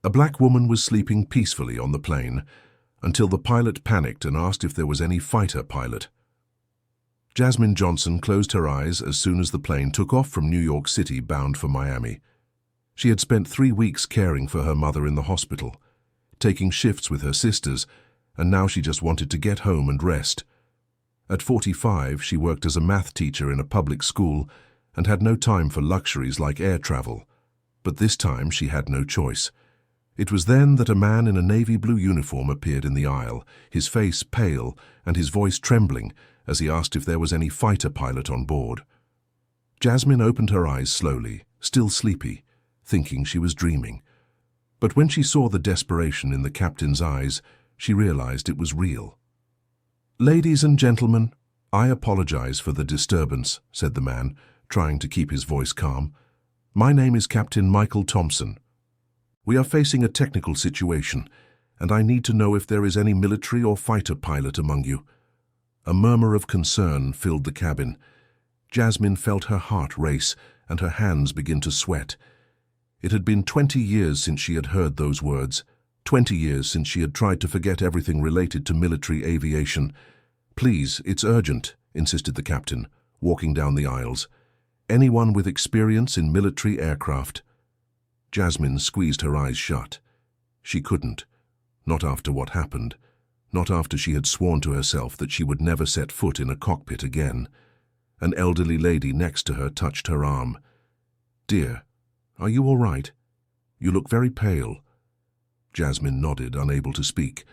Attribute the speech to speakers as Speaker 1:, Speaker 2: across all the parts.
Speaker 1: A black woman was sleeping peacefully on the plane until the pilot panicked and asked if there was any fighter pilot. Jasmine Johnson closed her eyes as soon as the plane took off from New York City bound for Miami. She had spent 3 weeks caring for her mother in the hospital, taking shifts with her sisters, and now she just wanted to get home and rest. At 45, she worked as a math teacher in a public school and had no time for luxuries like air travel. But this time she had no choice. It was then that a man in a navy blue uniform appeared in the aisle, his face pale and his voice trembling as he asked if there was any fighter pilot on board. Jasmine opened her eyes slowly, still sleepy, thinking she was dreaming. But when she saw the desperation in the captain's eyes, she realized it was real. "Ladies and gentlemen, I apologize for the disturbance," said the man, trying to keep his voice calm. "My name is Captain Michael Thompson. We are facing a technical situation, and I need to know if there is any military or fighter pilot among you." A murmur of concern filled the cabin. Jasmine felt her heart race and her hands begin to sweat. It had been 20 years since she had heard those words, 20 years since she had tried to forget everything related to military aviation. "Please, it's urgent," insisted the captain, walking down the aisles. "Anyone with experience in military aircraft." Jasmine squeezed her eyes shut. She couldn't. Not after what happened. Not after she had sworn to herself that she would never set foot in a cockpit again. An elderly lady next to her touched her arm. "Dear, are you all right? You look very pale." Jasmine nodded, unable to speak.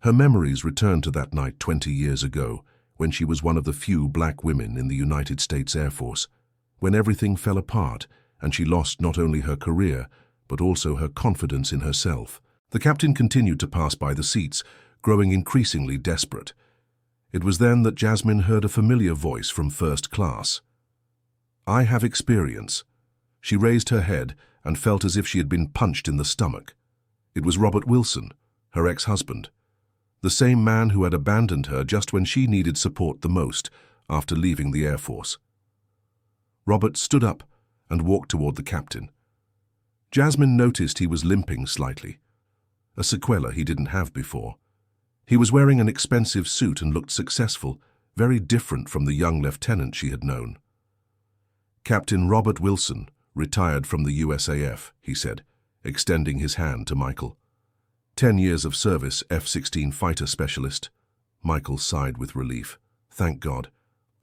Speaker 1: Her memories returned to that night 20 years ago, when she was one of the few black women in the United States Air Force, when everything fell apart and she lost not only her career, but also her confidence in herself. The captain continued to pass by the seats, growing increasingly desperate. It was then that Jasmine heard a familiar voice from first class. "I have experience." She raised her head and felt as if she had been punched in the stomach. It was Robert Wilson, her ex-husband, the same man who had abandoned her just when she needed support the most after leaving the Air Force. Robert stood up and walked toward the captain. Jasmine noticed he was limping slightly, a sequela he didn't have before. He was wearing an expensive suit and looked successful, very different from the young lieutenant she had known. "Captain Robert Wilson, retired from the USAF," he said, extending his hand to Michael. 10 years of service, F-16 fighter specialist." Michael sighed with relief. "Thank God.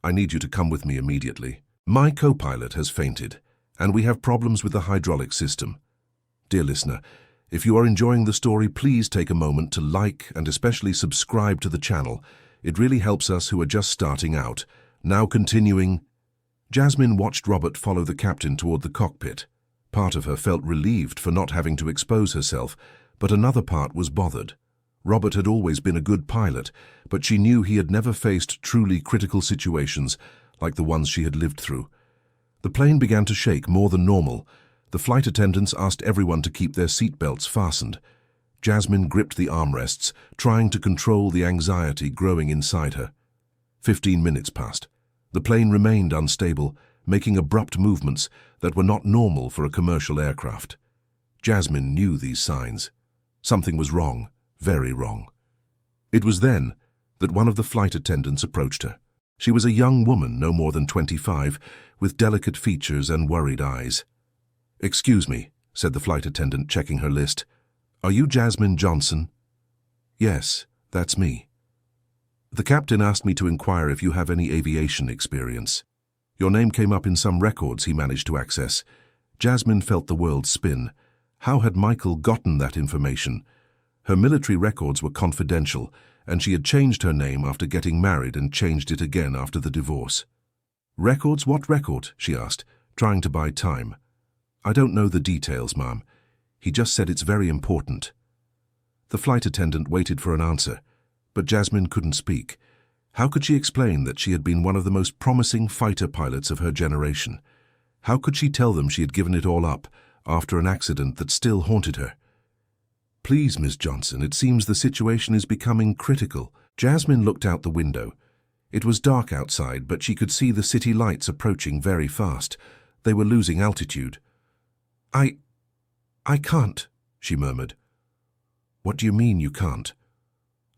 Speaker 1: I need you to come with me immediately. My co-pilot has fainted, and we have problems with the hydraulic system." Dear listener, if you are enjoying the story, please take a moment to like and especially subscribe to the channel. It really helps us who are just starting out. Now continuing. Jasmine watched Robert follow the captain toward the cockpit. Part of her felt relieved for not having to expose herself, but another part was bothered. Robert had always been a good pilot, but she knew he had never faced truly critical situations like the ones she had lived through. The plane began to shake more than normal. The flight attendants asked everyone to keep their seatbelts fastened. Jasmine gripped the armrests, trying to control the anxiety growing inside her. 15 minutes passed. The plane remained unstable, making abrupt movements that were not normal for a commercial aircraft. Jasmine knew these signs. Something was wrong, very wrong. It was then that one of the flight attendants approached her. She was a young woman, no more than 25, with delicate features and worried eyes. "Excuse me," said the flight attendant, checking her list. "Are you Jasmine Johnson?" "Yes, that's me." "The captain asked me to inquire if you have any aviation experience. Your name came up in some records he managed to access." Jasmine felt the world spin. How had Michael gotten that information? Her military records were confidential, and she had changed her name after getting married and changed it again after the divorce. "Records? What record?" she asked, trying to buy time. "I don't know the details, ma'am. He just said it's very important." The flight attendant waited for an answer, but Jasmine couldn't speak. How could she explain that she had been one of the most promising fighter pilots of her generation? How could she tell them she had given it all up after an accident that still haunted her? "Please, Miss Johnson, it seems the situation is becoming critical." Jasmine looked out the window. It was dark outside, but she could see the city lights approaching very fast. They were losing altitude. I can't," she murmured. "What do you mean you can't?"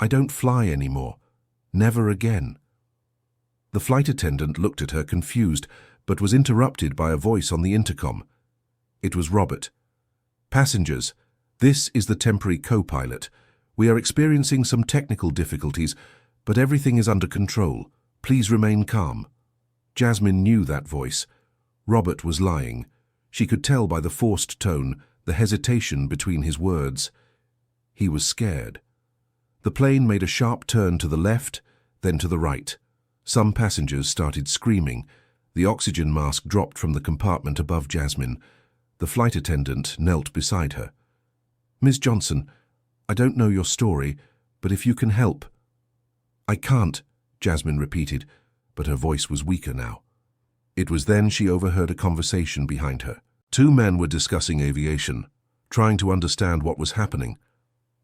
Speaker 1: "I don't fly anymore. Never again." The flight attendant looked at her confused, but was interrupted by a voice on the intercom. It was Robert. "Passengers, this is the temporary co-pilot. We are experiencing some technical difficulties, but everything is under control. Please remain calm." Jasmine knew that voice. Robert was lying. She could tell by the forced tone, the hesitation between his words. He was scared. The plane made a sharp turn to the left, then to the right. Some passengers started screaming. The oxygen mask dropped from the compartment above Jasmine. The flight attendant knelt beside her. "Miss Johnson, I don't know your story, but if you can help." "I can't," Jasmine repeated, but her voice was weaker now. It was then she overheard a conversation behind her. Two men were discussing aviation, trying to understand what was happening.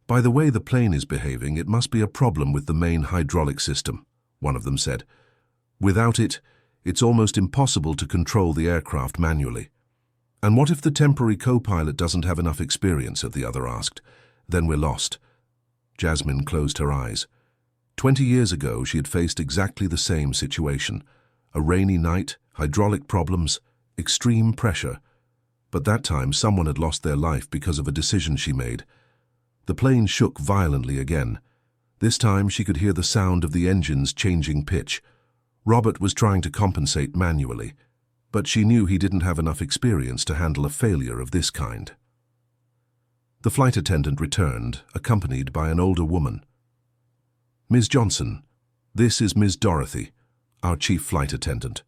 Speaker 1: "By the way the plane is behaving, it must be a problem with the main hydraulic system," one of them said. "Without it, it's almost impossible to control the aircraft manually." "And what if the temporary co-pilot doesn't have enough experience?" the other asked. "Then we're lost." Jasmine closed her eyes. 20 years ago, she had faced exactly the same situation. A rainy night, hydraulic problems, extreme pressure. But that time, someone had lost their life because of a decision she made. The plane shook violently again. This time, she could hear the sound of the engines changing pitch. Robert was trying to compensate manually, but she knew he didn't have enough experience to handle a failure of this kind. The flight attendant returned, accompanied by an older woman. "Ms. Johnson, this is Ms. Dorothy, our chief flight attendant.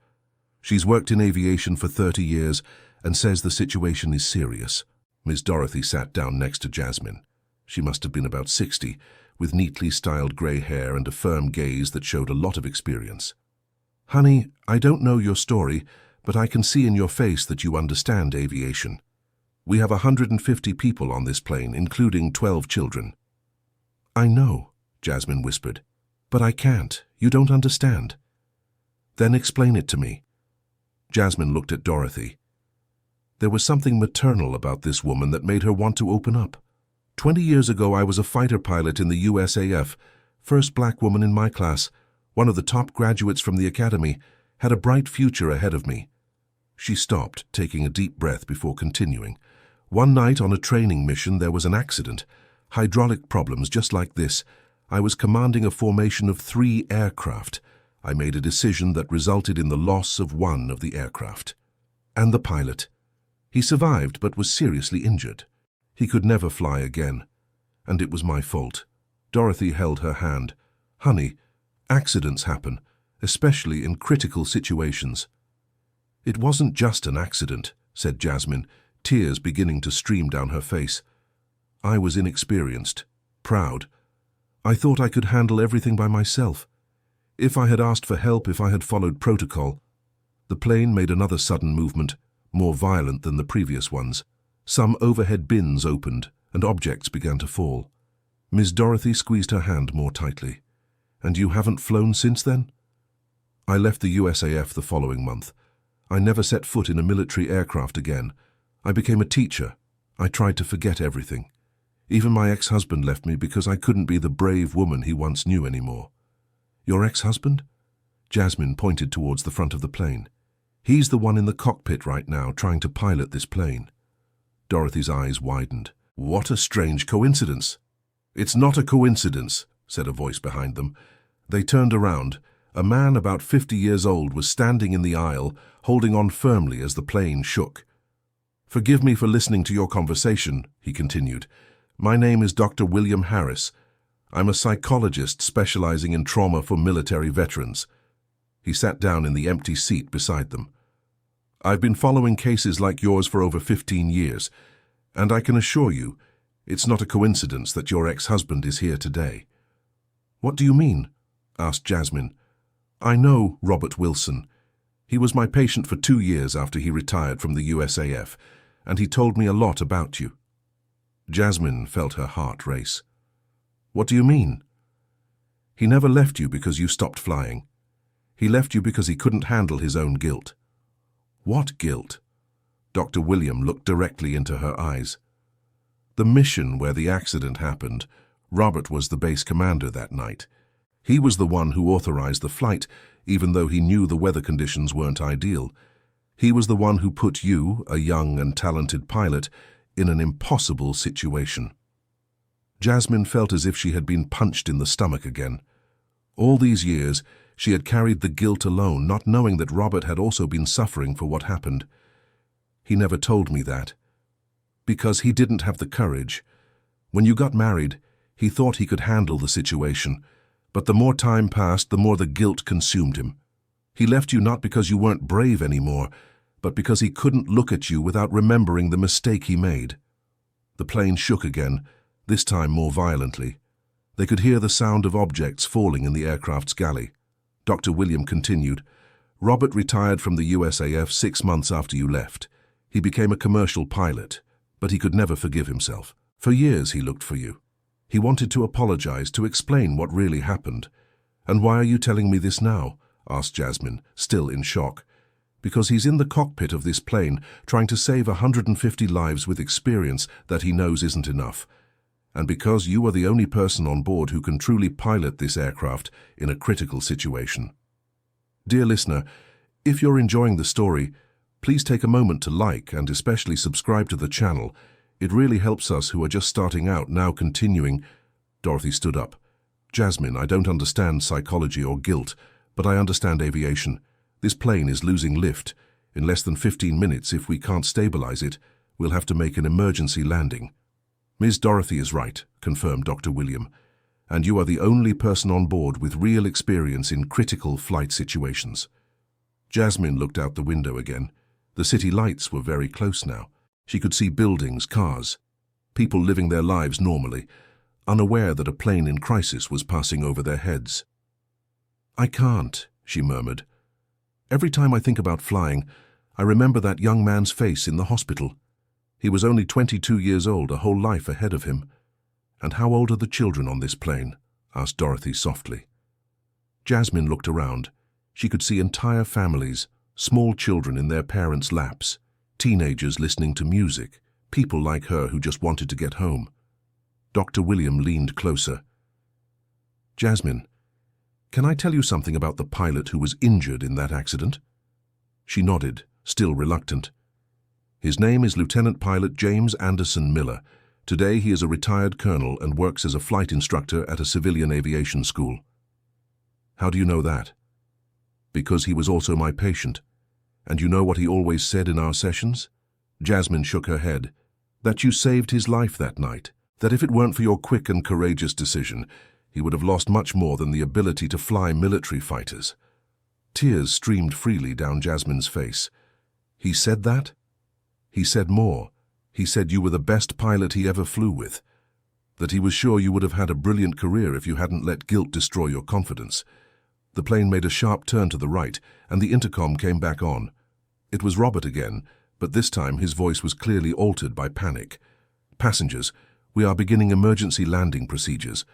Speaker 1: She's worked in aviation for 30 years and says the situation is serious." Ms. Dorothy sat down next to Jasmine. She must have been about 60, with neatly styled grey hair and a firm gaze that showed a lot of experience. "Honey, I don't know your story, but I can see in your face that you understand aviation. We have 150 people on this plane, including 12 children." "I know," Jasmine whispered, "but I can't. You don't understand." "Then explain it to me." Jasmine looked at Dorothy. There was something maternal about this woman that made her want to open up. 20 years ago, I was a fighter pilot in the USAF, first black woman in my class, one of the top graduates from the academy, had a bright future ahead of me. She stopped, taking a deep breath before continuing. "One night on a training mission, there was an accident. Hydraulic problems just like this. I was commanding a formation of 3 aircraft. I made a decision that resulted in the loss of one of the aircraft. And the pilot. He survived but was seriously injured. He could never fly again. And it was my fault." Dorothy held her hand. "Honey, accidents happen, especially in critical situations." "It wasn't just an accident," said Jasmine, tears beginning to stream down her face. "I was inexperienced, proud. I thought I could handle everything by myself. If I had asked for help, if I had followed protocol." The plane made another sudden movement, more violent than the previous ones. Some overhead bins opened, and objects began to fall. Ms. Dorothy squeezed her hand more tightly. "And you haven't flown since then?" "I left the USAF the following month. I never set foot in a military aircraft again. I became a teacher. I tried to forget everything. Even my ex-husband left me because I couldn't be the brave woman he once knew anymore." "Your ex-husband?" Jasmine pointed towards the front of the plane. "He's the one in the cockpit right now, trying to pilot this plane." Dorothy's eyes widened. "What a strange coincidence." "It's not a coincidence," said a voice behind them. They turned around. A man about 50 years old was standing in the aisle, holding on firmly as the plane shook. "Forgive me for listening to your conversation," he continued. "My name is Dr. William Harris. I'm a psychologist specializing in trauma for military veterans." He sat down in the empty seat beside them. "I've been following cases like yours for over 15 years, and I can assure you, it's not a coincidence that your ex-husband is here today." "What do you mean?" asked Jasmine. "I know Robert Wilson. He was my patient for 2 years after he retired from the USAF, and he told me a lot about you." Jasmine felt her heart race. "What do you mean?" "He never left you because you stopped flying. He left you because he couldn't handle his own guilt." "What guilt?" Dr. William looked directly into her eyes. The mission where the accident happened, Robert was the base commander that night. He was the one who authorized the flight, even though he knew the weather conditions weren't ideal. He was the one who put you, a young and talented pilot, in an impossible situation. Jasmine felt as if she had been punched in the stomach again. All these years, she had carried the guilt alone, not knowing that Robert had also been suffering for what happened. He never told me that. Because he didn't have the courage. When you got married, he thought he could handle the situation, but the more time passed, the more the guilt consumed him. He left you not because you weren't brave anymore, but because he couldn't look at you without remembering the mistake he made. The plane shook again, this time more violently. They could hear the sound of objects falling in the aircraft's galley. Dr. William continued, "Robert retired from the USAF 6 months after you left. He became a commercial pilot, but he could never forgive himself. For years he looked for you. He wanted to apologize, to explain what really happened. And why are you telling me this now?" asked Jasmine, still in shock. "Because he's in the cockpit of this plane, trying to save 150 lives with experience that he knows isn't enough. And because you are the only person on board who can truly pilot this aircraft in a critical situation." Dear listener, if you're enjoying the story, please take a moment to like and especially subscribe to the channel. It really helps us who are just starting out now continuing. Dorothy stood up. "Jasmine, I don't understand psychology or guilt, but I understand aviation. This plane is losing lift. In less than 15 minutes, if we can't stabilize it, we'll have to make an emergency landing." "Ms. Dorothy is right," confirmed Dr. William. "And you are the only person on board with real experience in critical flight situations." Jasmine looked out the window again. The city lights were very close now. She could see buildings, cars, people living their lives normally, unaware that a plane in crisis was passing over their heads. "I can't," she murmured. "Every time I think about flying, I remember that young man's face in the hospital. He was only 22 years old, a whole life ahead of him." "And how old are the children on this plane?" asked Dorothy softly. Jasmine looked around. She could see entire families, small children in their parents' laps, teenagers listening to music, people like her who just wanted to get home. Dr. William leaned closer. "Jasmine, can I tell you something about the pilot who was injured in that accident?" She nodded, still reluctant. "His name is Lieutenant Pilot James Anderson Miller. Today he is a retired colonel and works as a flight instructor at a civilian aviation school." "How do you know that?" "Because he was also my patient. And you know what he always said in our sessions?" Jasmine shook her head. "That you saved his life that night. That if it weren't for your quick and courageous decision, he would have lost much more than the ability to fly military fighters." Tears streamed freely down Jasmine's face. "He said that?" "He said more. He said you were the best pilot he ever flew with. That he was sure you would have had a brilliant career if you hadn't let guilt destroy your confidence." The plane made a sharp turn to the right, and the intercom came back on. It was Robert again, but this time his voice was clearly altered by panic. "Passengers, we are beginning emergency landing procedures.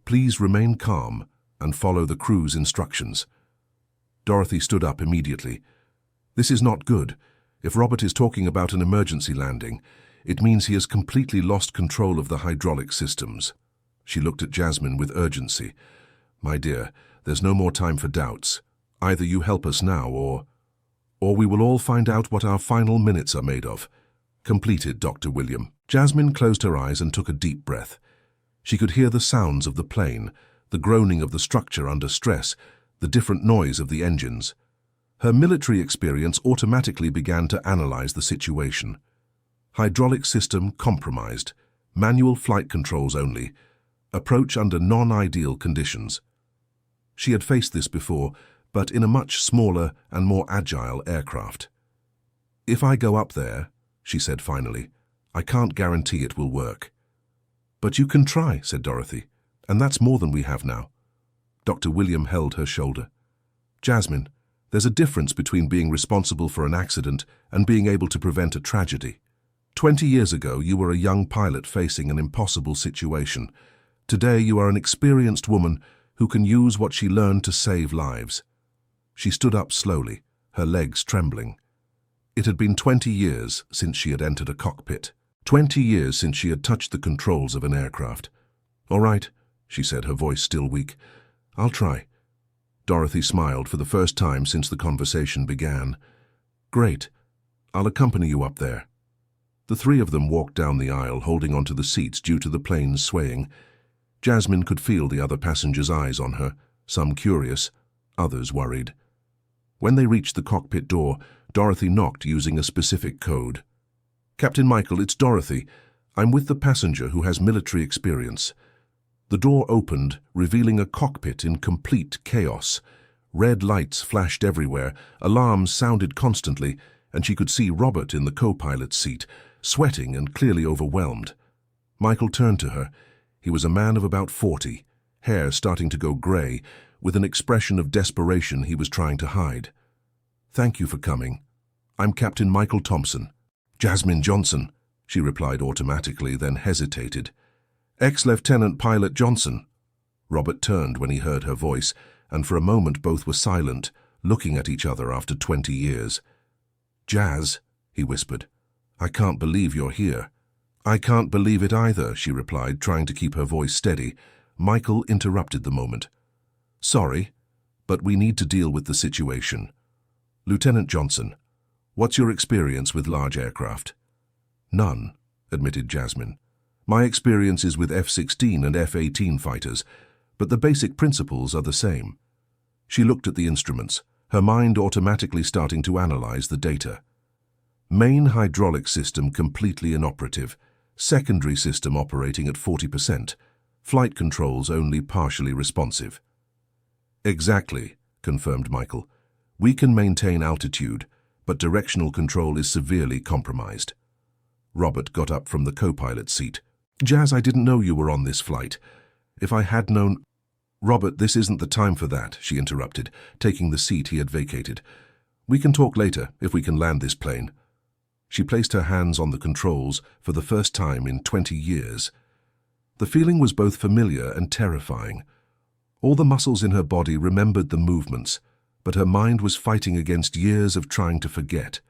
Speaker 1: Please remain calm and follow the crew's instructions." Dorothy stood up immediately. "This is not good. If Robert is talking about an emergency landing, it means he has completely lost control of the hydraulic systems." She looked at Jasmine with urgency. "My dear, there's no more time for doubts. Either you help us now or we will all find out what our final minutes are made of," completed Dr. William. Jasmine closed her eyes and took a deep breath. She could hear the sounds of the plane, the groaning of the structure under stress, the different noise of the engines. Her military experience automatically began to analyze the situation. Hydraulic system compromised, manual flight controls only, approach under non-ideal conditions. She had faced this before, but in a much smaller and more agile aircraft. "If I go up there," she said finally, "I can't guarantee it will work." "But you can try," said Dorothy, "and that's more than we have now." Dr. William held her shoulder. "Jasmine, there's a difference between being responsible for an accident and being able to prevent a tragedy. 20 years ago, you were a young pilot facing an impossible situation. Today, you are an experienced woman who can use what she learned to save lives." She stood up slowly, her legs trembling. It had been 20 years since she had entered a cockpit. 20 years since she had touched the controls of an aircraft. "All right," she said, her voice still weak. "I'll try." Dorothy smiled for the first time since the conversation began. "Great. I'll accompany you up there." The three of them walked down the aisle, holding onto the seats due to the plane's swaying. Jasmine could feel the other passengers' eyes on her, some curious, others worried. When they reached the cockpit door, Dorothy knocked using a specific code. "Captain Michael, it's Dorothy. I'm with the passenger who has military experience." The door opened, revealing a cockpit in complete chaos. Red lights flashed everywhere, alarms sounded constantly, and she could see Robert in the co-pilot's seat, sweating and clearly overwhelmed. Michael turned to her. He was a man of about 40, hair starting to go grey, with an expression of desperation he was trying to hide. "Thank you for coming. I'm Captain Michael Thompson." "Jasmine Johnson," she replied automatically, then hesitated. "Ex-Lieutenant Pilot Johnson." Robert turned when he heard her voice, and for a moment both were silent, looking at each other after 20 years. "Jazz," he whispered, "I can't believe you're here." "I can't believe it either," she replied, trying to keep her voice steady. Michael interrupted the moment. "Sorry, but we need to deal with the situation. Lieutenant Johnson, what's your experience with large aircraft?" "None," admitted Jasmine. "My experience is with F-16 and F-18 fighters, but the basic principles are the same." She looked at the instruments, her mind automatically starting to analyze the data. Main hydraulic system completely inoperative, secondary system operating at 40%, flight controls only partially responsive. "Exactly," confirmed Michael. "We can maintain altitude, but directional control is severely compromised." Robert got up from the co-pilot seat. "Jazz, I didn't know you were on this flight. If I had known—" "Robert, this isn't the time for that," she interrupted, taking the seat he had vacated. "We can talk later, if we can land this plane." She placed her hands on the controls for the first time in 20 years. The feeling was both familiar and terrifying. All the muscles in her body remembered the movements, but her mind was fighting against years of trying to forget.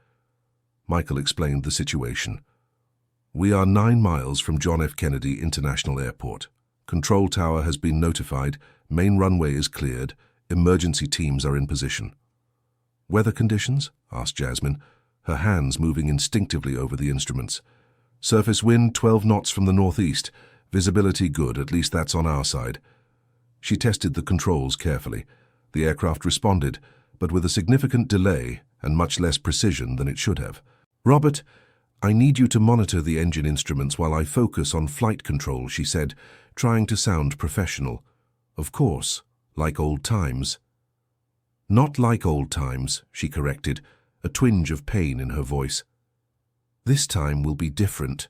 Speaker 1: Michael explained the situation. "We are 9 miles from John F. Kennedy International Airport. Control tower has been notified, main runway is cleared, emergency teams are in position." "Weather conditions?" asked Jasmine, her hands moving instinctively over the instruments. "Surface wind 12 knots from the northeast. Visibility good, at least that's on our side." She tested the controls carefully. The aircraft responded, but with a significant delay and much less precision than it should have. "Robert, I need you to monitor the engine instruments while I focus on flight control," she said, trying to sound professional. "Of course, like old times." "Not like old times," she corrected, a twinge of pain in her voice. "This time will be different."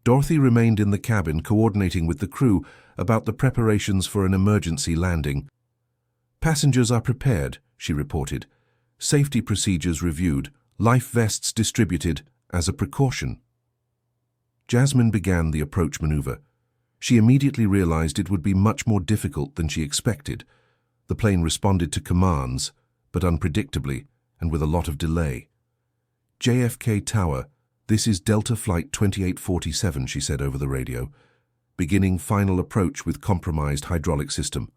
Speaker 1: Dorothy remained in the cabin coordinating with the crew about the preparations for an emergency landing. "Passengers are prepared," she reported. "Safety procedures reviewed, life vests distributed as a precaution." Jasmine began the approach maneuver. She immediately realized it would be much more difficult than she expected. The plane responded to commands, but unpredictably and with a lot of delay. "JFK Tower, this is Delta Flight 2847, she said over the radio. "Beginning final approach with compromised hydraulic system."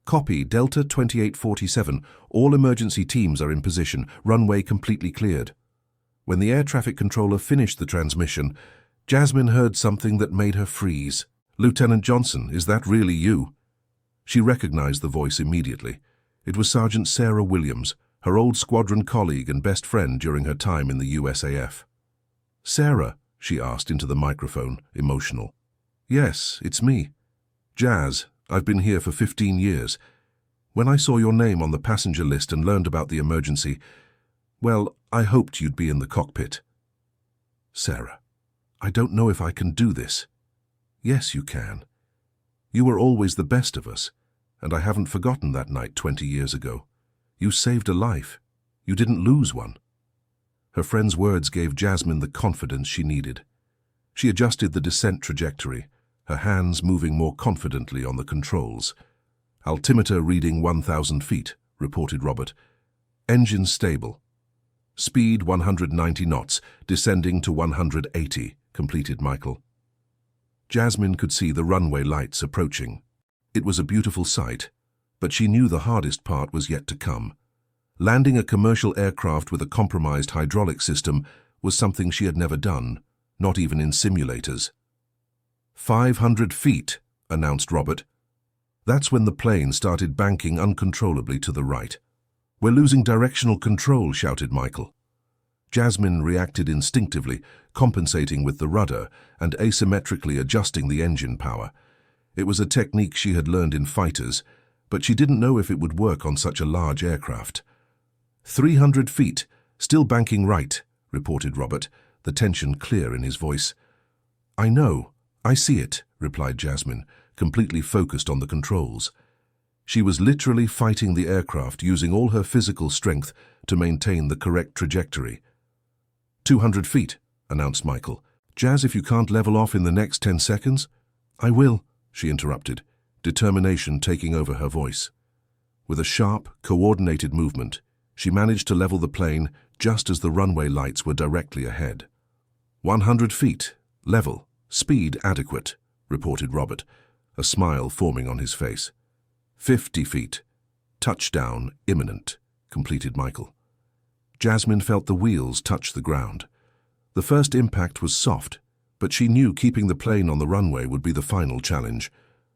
Speaker 1: "Copy, Delta 2847. All emergency teams are in position. Runway completely cleared." When the air traffic controller finished the transmission, Jasmine heard something that made her freeze. "Lieutenant Johnson, is that really you?" She recognized the voice immediately. It was Sergeant Sarah Williams, her old squadron colleague and best friend during her time in the USAF. "Sarah," she asked into the microphone, emotional. "Yes, it's me. Jazz, I've been here for 15 years. When I saw your name on the passenger list and learned about the emergency, well, I hoped you'd be in the cockpit." "Sarah, I don't know if I can do this." "Yes, you can. You were always the best of us, and I haven't forgotten that night 20 years ago. You saved a life. You didn't lose one." Her friend's words gave Jasmine the confidence she needed. She adjusted the descent trajectory, her hands moving more confidently on the controls. "Altimeter reading 1,000 feet, reported Robert. "Engine stable. Speed 190 knots, descending to 180, completed Michael. Jasmine could see the runway lights approaching. It was a beautiful sight, but she knew the hardest part was yet to come. Landing a commercial aircraft with a compromised hydraulic system was something she had never done, not even in simulators. 500 feet, announced Robert. That's when the plane started banking uncontrollably to the right. We're losing directional control, shouted Michael. Jasmine reacted instinctively, compensating with the rudder and asymmetrically adjusting the engine power. It was a technique she had learned in fighters, but she didn't know if it would work on such a large aircraft. 300 feet, still banking right, reported Robert, the tension clear in his voice. I know, I see it, replied Jasmine, completely focused on the controls. She was literally fighting the aircraft, using all her physical strength to maintain the correct trajectory. 200 feet, announced Michael. Jazz, if you can't level off in the next 10 seconds? I will, she interrupted, determination taking over her voice. With a sharp, coordinated movement, she managed to level the plane just as the runway lights were directly ahead. 100 feet, level, speed adequate, reported Robert, a smile forming on his face. 50 feet, touchdown imminent, completed Michael. Jasmine felt the wheels touch the ground. The first impact was soft, but she knew keeping the plane on the runway would be the final challenge.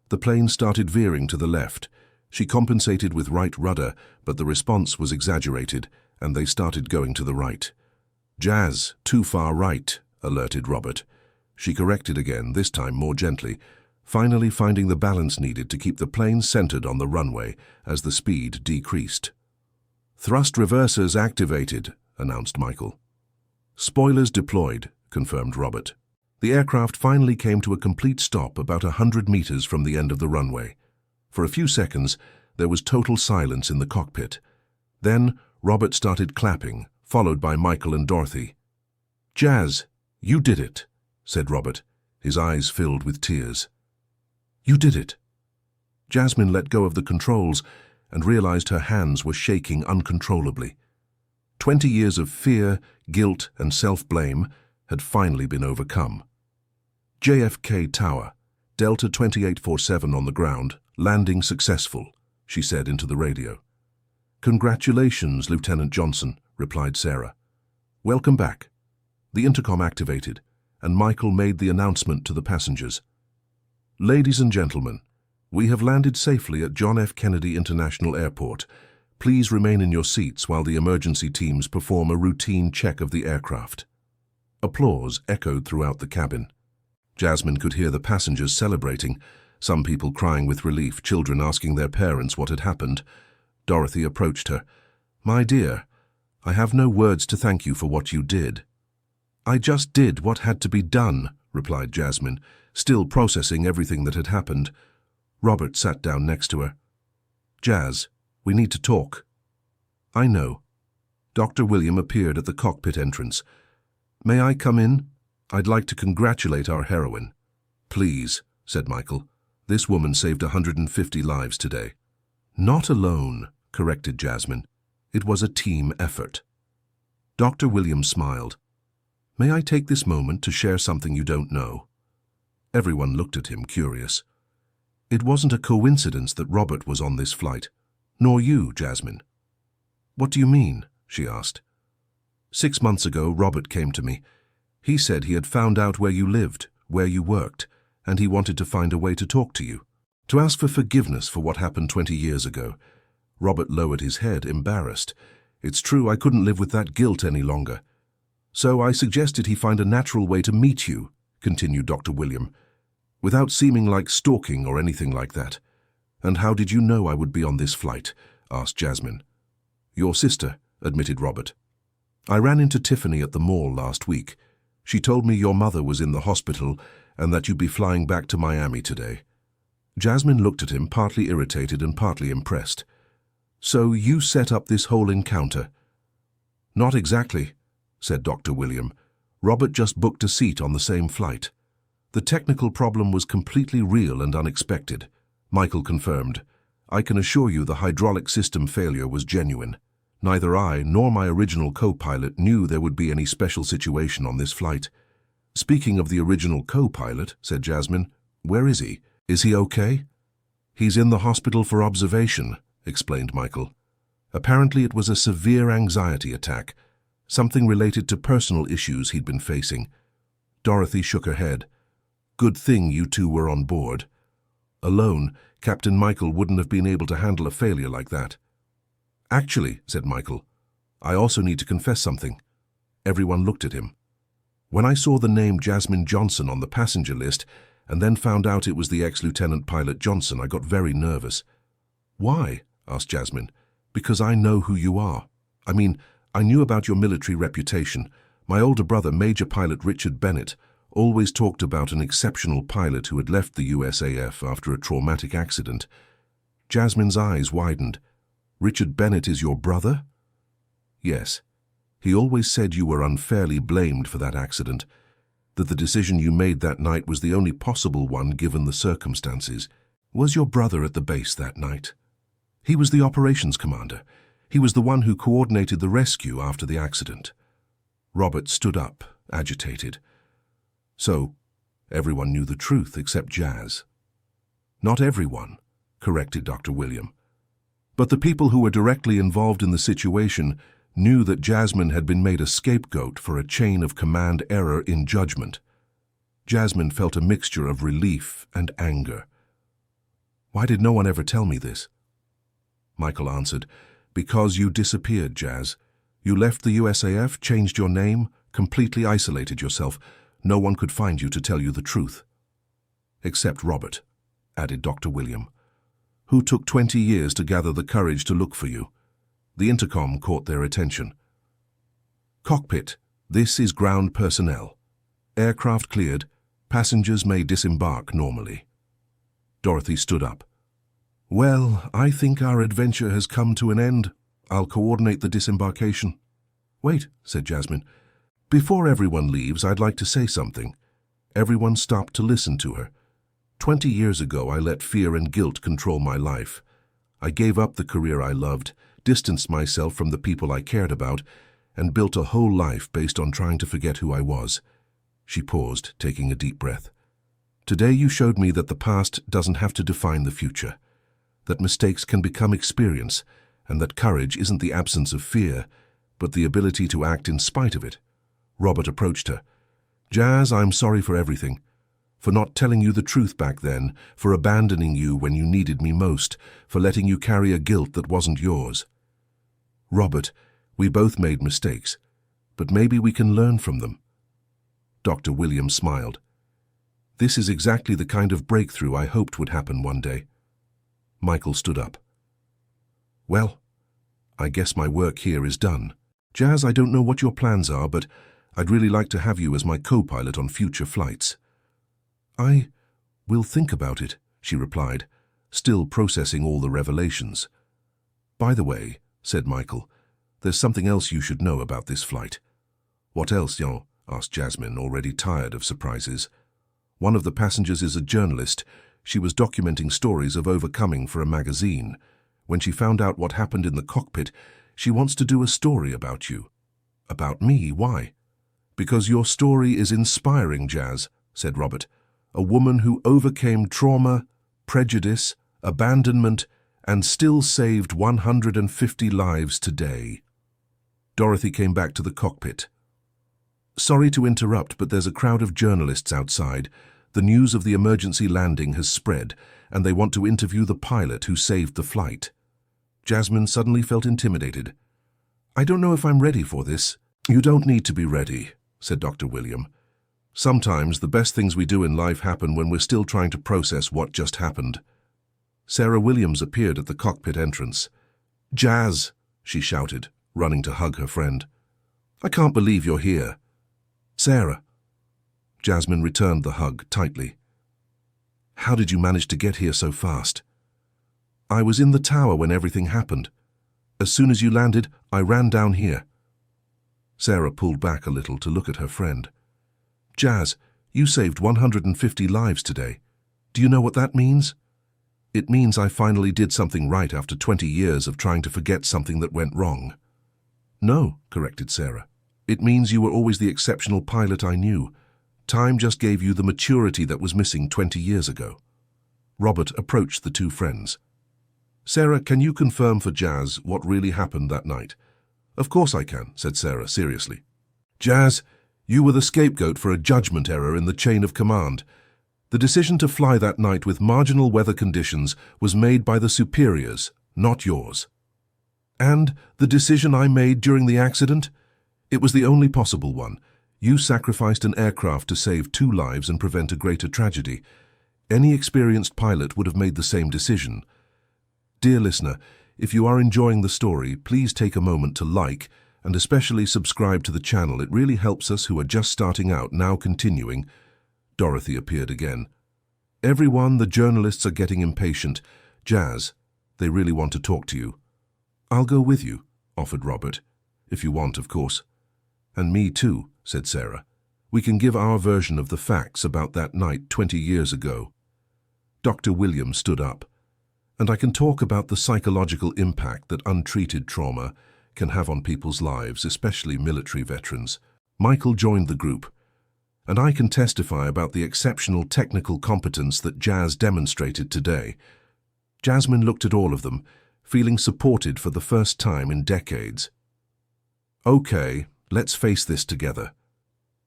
Speaker 1: The plane started veering to the left. She compensated with right rudder, but the response was exaggerated, and they started going to the right. Jazz, too far right, alerted Robert. She corrected again, this time more gently, finally finding the balance needed to keep the plane centered on the runway as the speed decreased. Thrust reversers activated, announced Michael. Spoilers deployed, confirmed Robert. The aircraft finally came to a complete stop about 100 meters from the end of the runway. For a few seconds, there was total silence in the cockpit. Then, Robert started clapping, followed by Michael and Dorothy. Jazz, you did it, said Robert, his eyes filled with tears. You did it. Jasmine let go of the controls and realized her hands were shaking uncontrollably. 20 years of fear, guilt, and self-blame had finally been overcome. JFK Tower, Delta 2847 on the ground, landing successful, she said into the radio. Congratulations, Lieutenant Johnson, replied Sarah. Welcome back. The intercom activated, and Michael made the announcement to the passengers. Ladies and gentlemen, we have landed safely at John F. Kennedy International Airport. Please remain in your seats while the emergency teams perform a routine check of the aircraft. Applause echoed throughout the cabin. Jasmine could hear the passengers celebrating, some people crying with relief, children asking their parents what had happened. Dorothy approached her. My dear, I have no words to thank you for what you did. I just did what had to be done, replied Jasmine, still processing everything that had happened. Robert sat down next to her. Jazz, we need to talk. I know. Dr. William appeared at the cockpit entrance. May I come in? I'd like to congratulate our heroine. Please, said Michael. This woman saved 150 lives today. Not alone, corrected Jasmine. It was a team effort. Dr. William smiled. May I take this moment to share something you don't know? Everyone looked at him, curious. It wasn't a coincidence that Robert was on this flight, nor you, Jasmine. What do you mean? She asked. 6 months ago, Robert came to me. He said he had found out where you lived, where you worked, and he wanted to find a way to talk to you, to ask for forgiveness for what happened 20 years ago. Robert lowered his head, embarrassed. It's true, I couldn't live with that guilt any longer. So I suggested he find a natural way to meet you, continued Dr. William, without seeming like stalking or anything like that. And how did you know I would be on this flight? Asked Jasmine. Your sister, admitted Robert. I ran into Tiffany at the mall last week. She told me your mother was in the hospital and that you'd be flying back to Miami today. Jasmine looked at him, partly irritated and partly impressed. So you set up this whole encounter? Not exactly, said Dr. William. Robert just booked a seat on the same flight. The technical problem was completely real and unexpected. Michael confirmed. I can assure you the hydraulic system failure was genuine. Neither I nor my original co-pilot knew there would be any special situation on this flight. Speaking of the original co-pilot, said Jasmine, where is he? Is he okay? He's in the hospital for observation, explained Michael. Apparently it was a severe anxiety attack, something related to personal issues he'd been facing. Dorothy shook her head. Good thing you two were on board. Alone, Captain Michael wouldn't have been able to handle a failure like that. Actually, said Michael, I also need to confess something. Everyone looked at him. When I saw the name Jasmine Johnson on the passenger list and then found out it was the ex-Lieutenant Pilot Johnson, I got very nervous. Why? Asked Jasmine. Because I know who you are. I mean, I knew about your military reputation. My older brother, Major Pilot Richard Bennett, always talked about an exceptional pilot who had left the USAF after a traumatic accident. Jasmine's eyes widened. Richard Bennett is your brother? Yes. He always said you were unfairly blamed for that accident, that the decision you made that night was the only possible one given the circumstances. Was your brother at the base that night? He was the operations commander. He was the one who coordinated the rescue after the accident. Robert stood up, agitated. So, everyone knew the truth except Jazz. Not everyone, corrected Dr. William. But the people who were directly involved in the situation knew that Jasmine had been made a scapegoat for a chain of command error in judgment. Jasmine felt a mixture of relief and anger. Why did no one ever tell me this? Michael answered, because you disappeared, Jazz. You left the USAF, changed your name, completely isolated yourself. No one could find you to tell you the truth. Except Robert, added Dr. William, who took 20 years to gather the courage to look for you. The intercom caught their attention. Cockpit, this is ground personnel. Aircraft cleared. Passengers may disembark normally. Dorothy stood up. Well, I think our adventure has come to an end. I'll coordinate the disembarkation. Wait, said Jasmine. Before everyone leaves, I'd like to say something. Everyone stopped to listen to her. 20 years ago, I let fear and guilt control my life. I gave up the career I loved, distanced myself from the people I cared about, and built a whole life based on trying to forget who I was. She paused, taking a deep breath. Today you showed me that the past doesn't have to define the future, that mistakes can become experience, and that courage isn't the absence of fear, but the ability to act in spite of it. Robert approached her. Jazz, I'm sorry for everything. For not telling you the truth back then, for abandoning you when you needed me most, for letting you carry a guilt that wasn't yours. Robert, we both made mistakes, but maybe we can learn from them. Dr. William smiled. This is exactly the kind of breakthrough I hoped would happen one day. Michael stood up. Well, I guess my work here is done. Jazz, I don't know what your plans are, but I'd really like to have you as my co-pilot on future flights. I will think about it, she replied, still processing all the revelations. By the way, said Michael, there's something else you should know about this flight. What else, Jan? Asked Jasmine, already tired of surprises. One of the passengers is a journalist. She was documenting stories of overcoming for a magazine. When she found out what happened in the cockpit, she wants to do a story about you. About me? Why? Because your story is inspiring, Jazz, said Robert. A woman who overcame trauma, prejudice, abandonment, and still saved 150 lives today. Dorothy came back to the cockpit. Sorry to interrupt, but there's a crowd of journalists outside. The news of the emergency landing has spread, and they want to interview the pilot who saved the flight. Jasmine suddenly felt intimidated. I don't know if I'm ready for this. You don't need to be ready, said Dr. William. Sometimes the best things we do in life happen when we're still trying to process what just happened. Sarah Williams appeared at the cockpit entrance. Jazz, she shouted, running to hug her friend. I can't believe you're here. Sarah. Jasmine returned the hug tightly. How did you manage to get here so fast? I was in the tower when everything happened. As soon as you landed, I ran down here. Sarah pulled back a little to look at her friend. Jazz, you saved 150 lives today. Do you know what that means? It means I finally did something right after 20 years of trying to forget something that went wrong. No, corrected Sarah. It means you were always the exceptional pilot I knew. Time just gave you the maturity that was missing 20 years ago. Robert approached the two friends. Sarah, can you confirm for Jazz what really happened that night? Of course I can, said Sarah seriously. Jazz, you were the scapegoat for a judgment error in the chain of command. The decision to fly that night with marginal weather conditions was made by the superiors, not yours. And the decision I made during the accident? It was the only possible one. You sacrificed an aircraft to save 2 lives and prevent a greater tragedy. Any experienced pilot would have made the same decision. Dear listener, if you are enjoying the story, please take a moment to like and especially subscribe to the channel. It really helps us who are just starting out. Now continuing. Dorothy appeared again. Everyone, the journalists are getting impatient. Jazz, they really want to talk to you. I'll go with you, offered Robert. If you want, of course. And me too, said Sarah. We can give our version of the facts about that night 20 years ago. Dr. William stood up. And I can talk about the psychological impact that untreated trauma can have on people's lives, especially military veterans. Michael joined the group. And I can testify about the exceptional technical competence that Jazz demonstrated today. Jasmine looked at all of them, feeling supported for the first time in decades. Okay, let's face this together.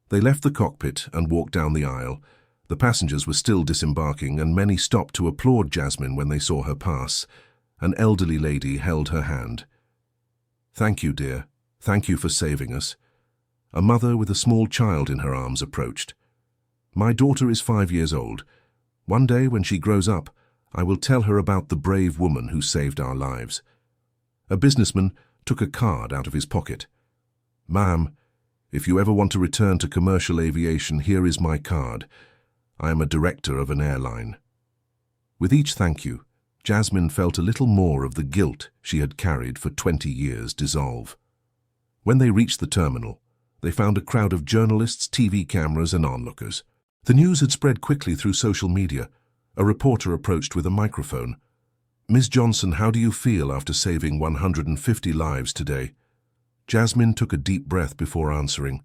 Speaker 1: They left the cockpit and walked down the aisle. The passengers were still disembarking, and many stopped to applaud Jasmine when they saw her pass. An elderly lady held her hand. Thank you, dear. Thank you for saving us. A mother with a small child in her arms approached. My daughter is 5 years old. One day when she grows up, I will tell her about the brave woman who saved our lives. A businessman took a card out of his pocket. Ma'am, if you ever want to return to commercial aviation, here is my card. I am a director of an airline. With each thank you, Jasmine felt a little more of the guilt she had carried for 20 years dissolve. When they reached the terminal, they found a crowd of journalists, TV cameras, and onlookers. The news had spread quickly through social media. A reporter approached with a microphone. Ms. Johnson, how do you feel after saving 150 lives today? Jasmine took a deep breath before answering.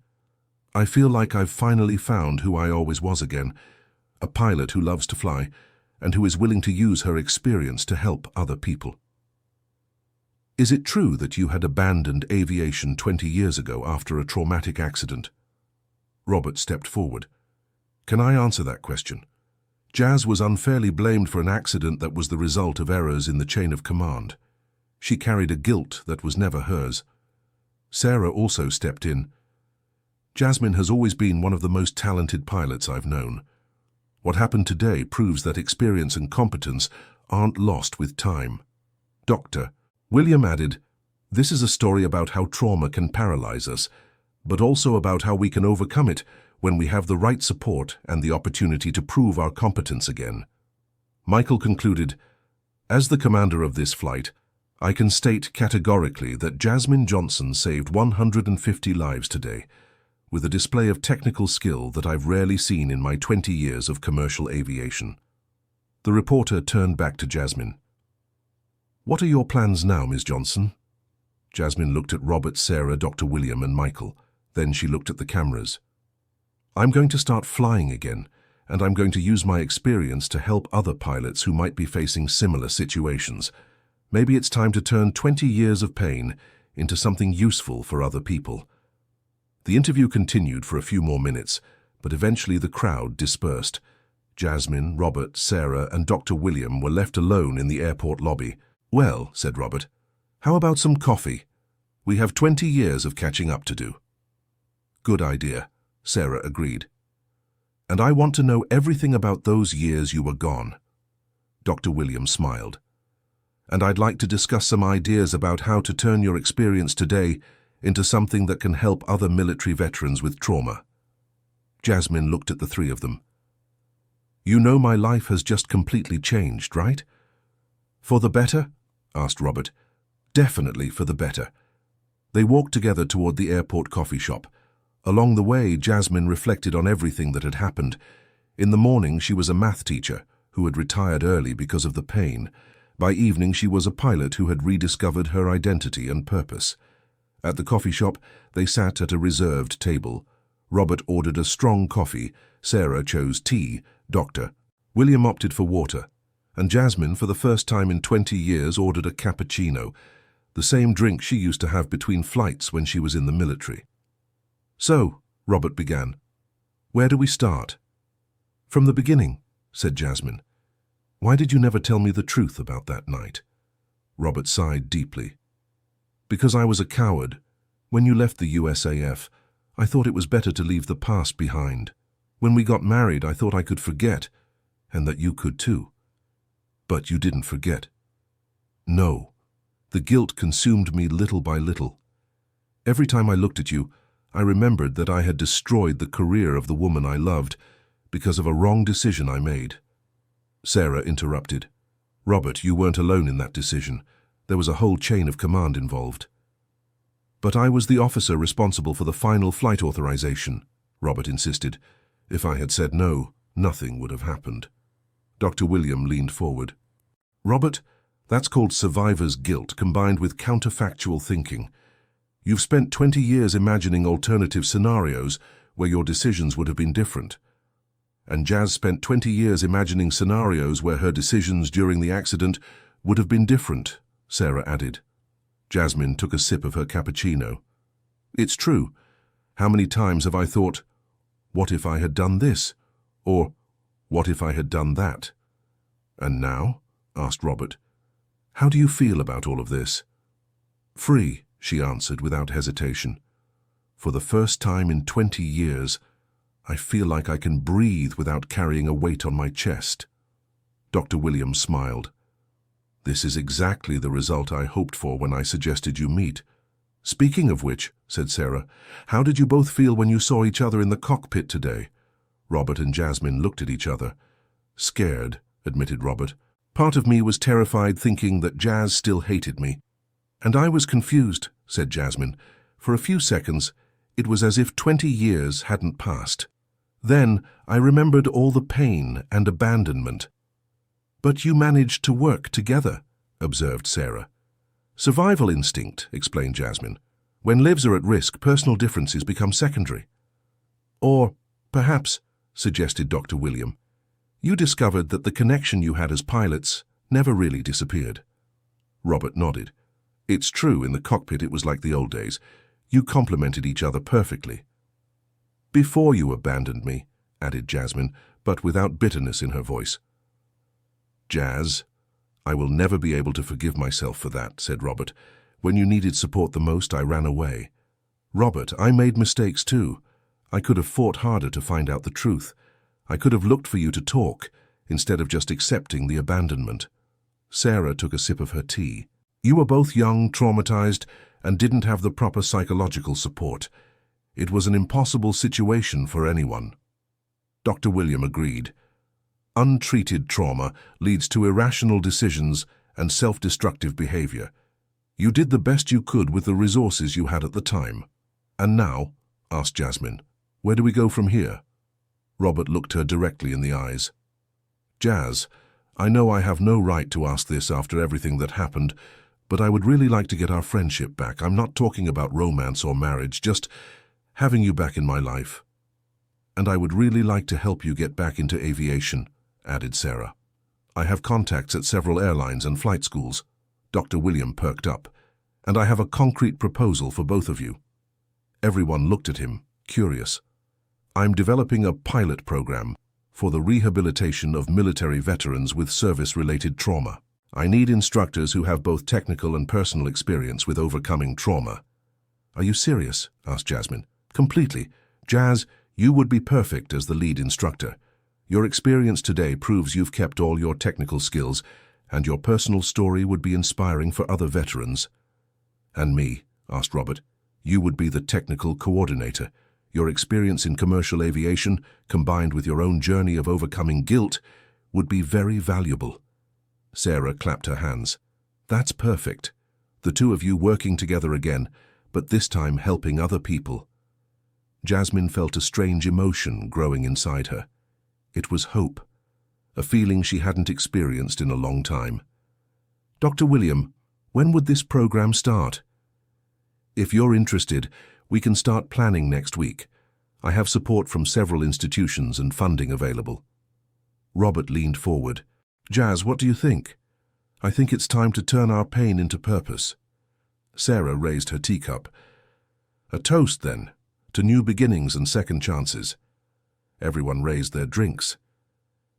Speaker 1: I feel like I've finally found who I always was again, a pilot who loves to fly and who is willing to use her experience to help other people. Is it true that you had abandoned aviation 20 years ago after a traumatic accident? Robert stepped forward. Can I answer that question? Jazz was unfairly blamed for an accident that was the result of errors in the chain of command. She carried a guilt that was never hers. Sarah also stepped in. Jasmine has always been one of the most talented pilots I've known. What happened today proves that experience and competence aren't lost with time. Dr. William added, this is a story about how trauma can paralyze us, but also about how we can overcome it when we have the right support and the opportunity to prove our competence again. Michael concluded, as the commander of this flight, I can state categorically that Jasmine Johnson saved 150 lives today, with a display of technical skill that I've rarely seen in my 20 years of commercial aviation. The reporter turned back to Jasmine. What are your plans now, Ms. Johnson? Jasmine looked at Robert, Sarah, Dr. William, and Michael. Then she looked at the cameras. I'm going to start flying again, and I'm going to use my experience to help other pilots who might be facing similar situations. Maybe it's time to turn 20 years of pain into something useful for other people. The interview continued for a few more minutes, but eventually the crowd dispersed. Jasmine, Robert, Sarah, and Dr. William were left alone in the airport lobby. Well, said Robert, how about some coffee? We have 20 years of catching up to do. Good idea, Sarah agreed. And I want to know everything about those years you were gone. Dr. William smiled. And I'd like to discuss some ideas about how to turn your experience today into something that can help other military veterans with trauma. Jasmine looked at the three of them. You know my life has just completely changed, right? For the better? Asked Robert. Definitely for the better. They walked together toward the airport coffee shop. Along the way, Jasmine reflected on everything that had happened. In the morning, she was a math teacher who had retired early because of the pain. By evening, she was a pilot who had rediscovered her identity and purpose. At the coffee shop, they sat at a reserved table. Robert ordered a strong coffee, Sarah chose tea, Dr. William opted for water, and Jasmine, for the first time in 20 years, ordered a cappuccino, the same drink she used to have between flights when she was in the military. "So," Robert began, "where do we start?" "From the beginning," said Jasmine. "Why did you never tell me the truth about that night?" Robert sighed deeply. "Because I was a coward. When you left the USAF, I thought it was better to leave the past behind. When we got married, I thought I could forget, and that you could too. But you didn't forget." "No. The guilt consumed me little by little. Every time I looked at you, I remembered that I had destroyed the career of the woman I loved because of a wrong decision I made." Sarah interrupted. "Robert, you weren't alone in that decision. There was a whole chain of command involved." "But I was the officer responsible for the final flight authorization," Robert insisted. "If I had said no, nothing would have happened." Dr. William leaned forward. "Robert, that's called survivor's guilt combined with counterfactual thinking. You've spent 20 years imagining alternative scenarios where your decisions would have been different. And Jazz spent 20 years imagining scenarios where her decisions during the accident would have been different," Sarah added. Jasmine took a sip of her cappuccino. "It's true. How many times have I thought, what if I had done this? Or, what if I had done that?" "And now?" asked Robert. "How do you feel about all of this?" "Free," she answered without hesitation. "For the first time in 20 years, I feel like I can breathe without carrying a weight on my chest." Dr. Williams smiled. "This is exactly the result I hoped for when I suggested you meet. Speaking of which," said Sarah, "how did you both feel when you saw each other in the cockpit today?" Robert and Jasmine looked at each other. "Scared," admitted Robert. "Part of me was terrified, thinking that Jazz still hated me." "And I was confused," said Jasmine. "For a few seconds, it was as if 20 years hadn't passed. Then I remembered all the pain and abandonment." "But you managed to work together," observed Sarah. "Survival instinct," explained Jasmine. "When lives are at risk, personal differences become secondary." "Or, perhaps," suggested Dr. William, "you discovered that the connection you had as pilots never really disappeared." Robert nodded. "It's true, in the cockpit it was like the old days. You complemented each other perfectly." "Before you abandoned me," added Jasmine, but without bitterness in her voice. "Jazz, I will never be able to forgive myself for that," said Robert. "When you needed support the most, I ran away." "Robert, I made mistakes too. I could have fought harder to find out the truth. I could have looked for you to talk, instead of just accepting the abandonment." Sarah took a sip of her tea. "You were both young, traumatized, and didn't have the proper psychological support. It was an impossible situation for anyone." Dr. William agreed. "Untreated trauma leads to irrational decisions and self-destructive behavior. You did the best you could with the resources you had at the time." "And now," asked Jasmine, "where do we go from here?" Robert looked her directly in the eyes. "Jazz, I know I have no right to ask this after everything that happened, but I would really like to get our friendship back. I'm not talking about romance or marriage, just having you back in my life. And I would really like to help you get back into aviation," added Sarah. "I have contacts at several airlines and flight schools." Dr. William perked up. "And I have a concrete proposal for both of you." Everyone looked at him, curious. "I'm developing a pilot program for the rehabilitation of military veterans with service-related trauma. I need instructors who have both technical and personal experience with overcoming trauma." "Are you serious?" asked Jasmine. "Completely. Jazz, you would be perfect as the lead instructor. Your experience today proves you've kept all your technical skills, and your personal story would be inspiring for other veterans." "And me?" asked Robert. "You would be the technical coordinator. Your experience in commercial aviation, combined with your own journey of overcoming guilt, would be very valuable." Sarah clapped her hands. "That's perfect. The two of you working together again, but this time helping other people." Jasmine felt a strange emotion growing inside her. It was hope, a feeling she hadn't experienced in a long time. "Dr. William, when would this program start?" "If you're interested, we can start planning next week. I have support from several institutions and funding available. Robert leaned forward. Jazz, what do you think? I think it's time to turn our pain into purpose. Sarah raised her teacup. A toast, then, to new beginnings and second chances. Everyone raised their drinks.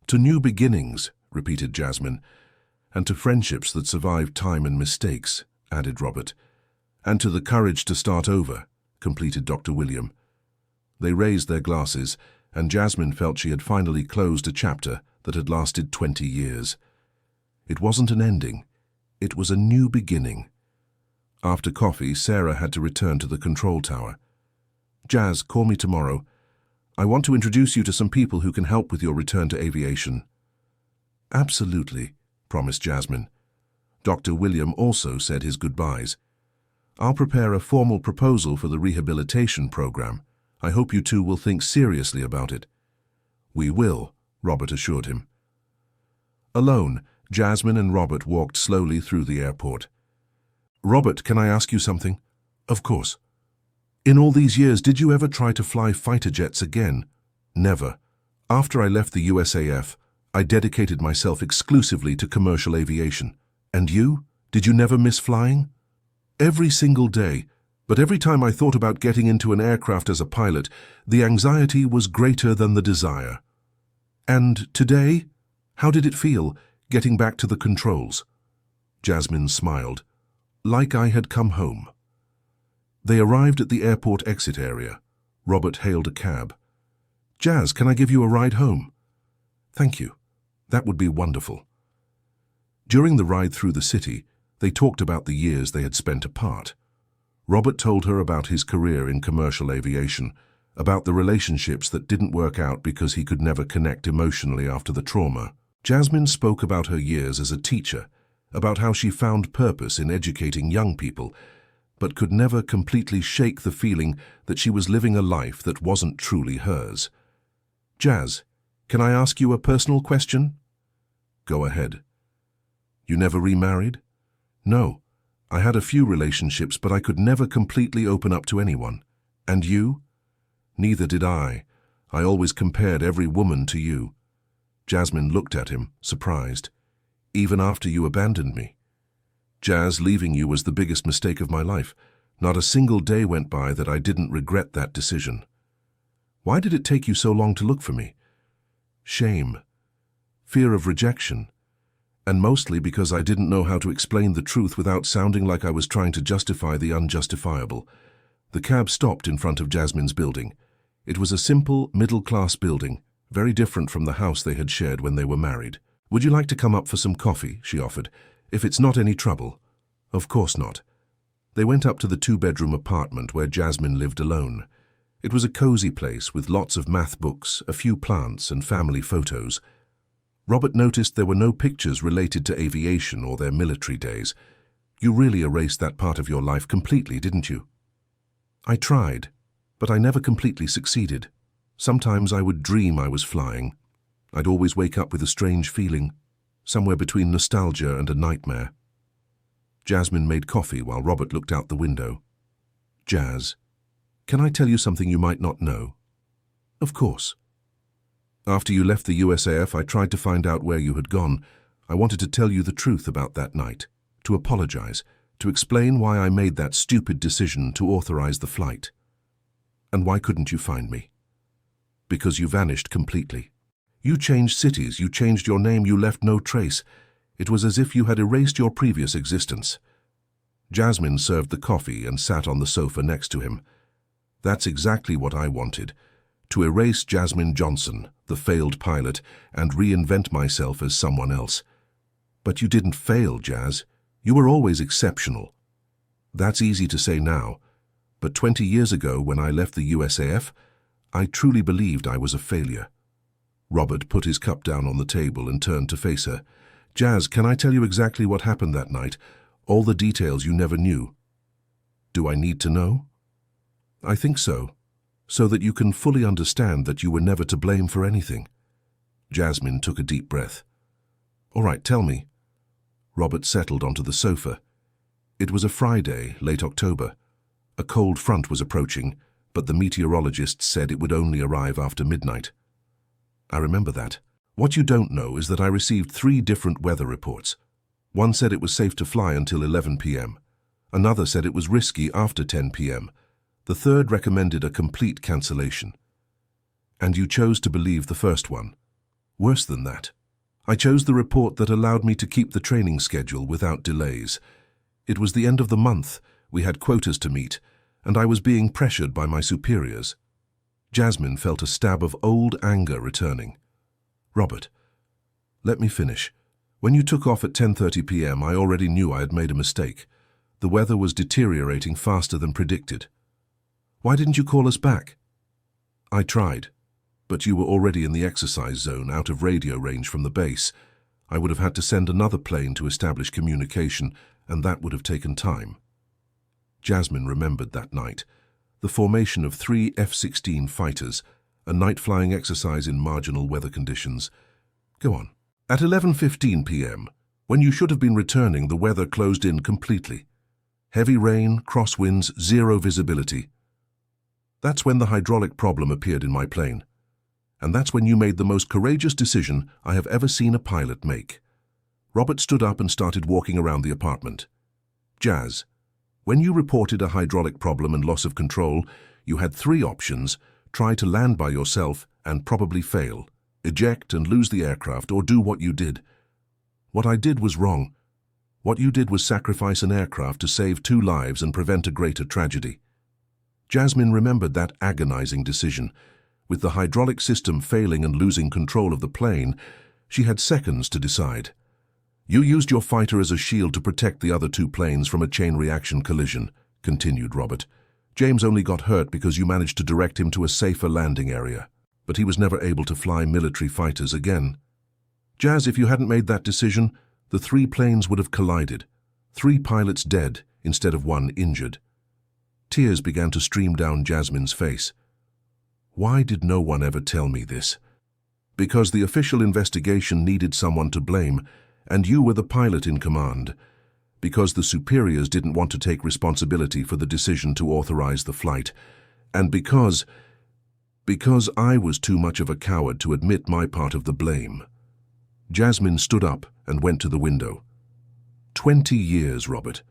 Speaker 1: To new beginnings, repeated Jasmine. And to friendships that survive time and mistakes, added Robert. And to the courage to start over, completed Dr. William. They raised their glasses, and Jasmine felt she had finally closed a chapter that had lasted 20 years. It wasn't an ending. It was a new beginning. After coffee, Sarah had to return to the control tower. Jazz, call me tomorrow. I want to introduce you to some people who can help with your return to aviation. Absolutely, promised Jasmine. Dr. William also said his goodbyes. I'll prepare a formal proposal for the rehabilitation program. I hope you two will think seriously about it. We will, Robert assured him. Alone, Jasmine and Robert walked slowly through the airport. Robert, can I ask you something? Of course. In all these years, did you ever try to fly fighter jets again? Never. After I left the USAF, I dedicated myself exclusively to commercial aviation. And you? Did you never miss flying? Every single day, but every time I thought about getting into an aircraft as a pilot, the anxiety was greater than the desire. And today, how did it feel, getting back to the controls? Jasmine smiled. Like I had come home. They arrived at the airport exit area. Robert hailed a cab. Jazz, can I give you a ride home? Thank you. That would be wonderful. During the ride through the city, they talked about the years they had spent apart. Robert told her about his career in commercial aviation, about the relationships that didn't work out because he could never connect emotionally after the trauma. Jasmine spoke about her years as a teacher, about how she found purpose in educating young people, but could never completely shake the feeling that she was living a life that wasn't truly hers. Jazz, can I ask you a personal question? Go ahead. You never remarried? No. I had a few relationships, but I could never completely open up to anyone. And you? Neither did I. I always compared every woman to you. Jasmine looked at him, surprised. Even after you abandoned me? Jazz, leaving you was the biggest mistake of my life. Not a single day went by that I didn't regret that decision. Why did it take you so long to look for me? Shame. Fear of rejection. And mostly because I didn't know how to explain the truth without sounding like I was trying to justify the unjustifiable. The cab stopped in front of Jasmine's building. It was a simple, middle-class building, very different from the house they had shared when they were married. Would you like to come up for some coffee? She offered. If it's not any trouble. Of course not. They went up to the two-bedroom apartment where Jasmine lived alone. It was a cozy place with lots of math books, a few plants, and family photos. Robert noticed there were no pictures related to aviation or their military days. You really erased that part of your life completely, didn't you? I tried, but I never completely succeeded. Sometimes I would dream I was flying. I'd always wake up with a strange feeling, somewhere between nostalgia and a nightmare. Jasmine made coffee while Robert looked out the window. Jazz, can I tell you something you might not know? Of course. After you left the USAF, I tried to find out where you had gone. I wanted to tell you the truth about that night, to apologize, to explain why I made that stupid decision to authorize the flight. And why couldn't you find me? Because you vanished completely. You changed cities, you changed your name, you left no trace. It was as if you had erased your previous existence. Jasmine served the coffee and sat on the sofa next to him. That's exactly what I wanted. To erase Jasmine Johnson, the failed pilot, and reinvent myself as someone else. But you didn't fail, Jazz. You were always exceptional. That's easy to say now, but 20 years ago when I left the USAF, I truly believed I was a failure. Robert put his cup down on the table and turned to face her. Jazz, can I tell you exactly what happened that night? All the details you never knew. Do I need to know? I think so. So that you can fully understand that you were never to blame for anything. Jasmine took a deep breath. All right, tell me. Robert settled onto the sofa. It was a Friday, late October. A cold front was approaching. but the meteorologists said it would only arrive after midnight. I remember that. What you don't know is that I received 3 different weather reports. One said it was safe to fly until 11 p.m. Another said it was risky after 10 p.m. The third recommended a complete cancellation. And you chose to believe the first one. Worse than that. I chose the report that allowed me to keep the training schedule without delays. It was the end of the month, we had quotas to meet, and I was being pressured by my superiors. Jasmine felt a stab of old anger returning. Robert, let me finish. When you took off at 10:30 p.m., I already knew I had made a mistake. The weather was deteriorating faster than predicted. Why didn't you call us back? I tried, but you were already in the exercise zone, out of radio range from the base. I would have had to send another plane to establish communication, and that would have taken time. Jasmine remembered that night. The formation of 3 F-16 fighters, a night-flying exercise in marginal weather conditions. Go on. At 11:15 p.m., when you should have been returning, the weather closed in completely. Heavy rain, crosswinds, zero visibility. That's when the hydraulic problem appeared in my plane. And that's when you made the most courageous decision I have ever seen a pilot make. Robert stood up and started walking around the apartment. Jazz, when you reported a hydraulic problem and loss of control, you had 3 options: try to land by yourself and probably fail, eject and lose the aircraft, or do what you did. What I did was wrong. What you did was sacrifice an aircraft to save 2 lives and prevent a greater tragedy. Jasmine remembered that agonizing decision. With the hydraulic system failing and losing control of the plane, she had seconds to decide. You used your fighter as a shield to protect the other 2 planes from a chain reaction collision, continued Robert. James only got hurt because you managed to direct him to a safer landing area, but he was never able to fly military fighters again. Jazz, if you hadn't made that decision, the 3 planes would have collided. 3 pilots dead instead of 1 injured. Tears began to stream down Jasmine's face. Why did no one ever tell me this? Because the official investigation needed someone to blame, and you were the pilot in command. Because the superiors didn't want to take responsibility for the decision to authorize the flight. And because I was too much of a coward to admit my part of the blame. Jasmine stood up and went to the window. 20 years, Robert.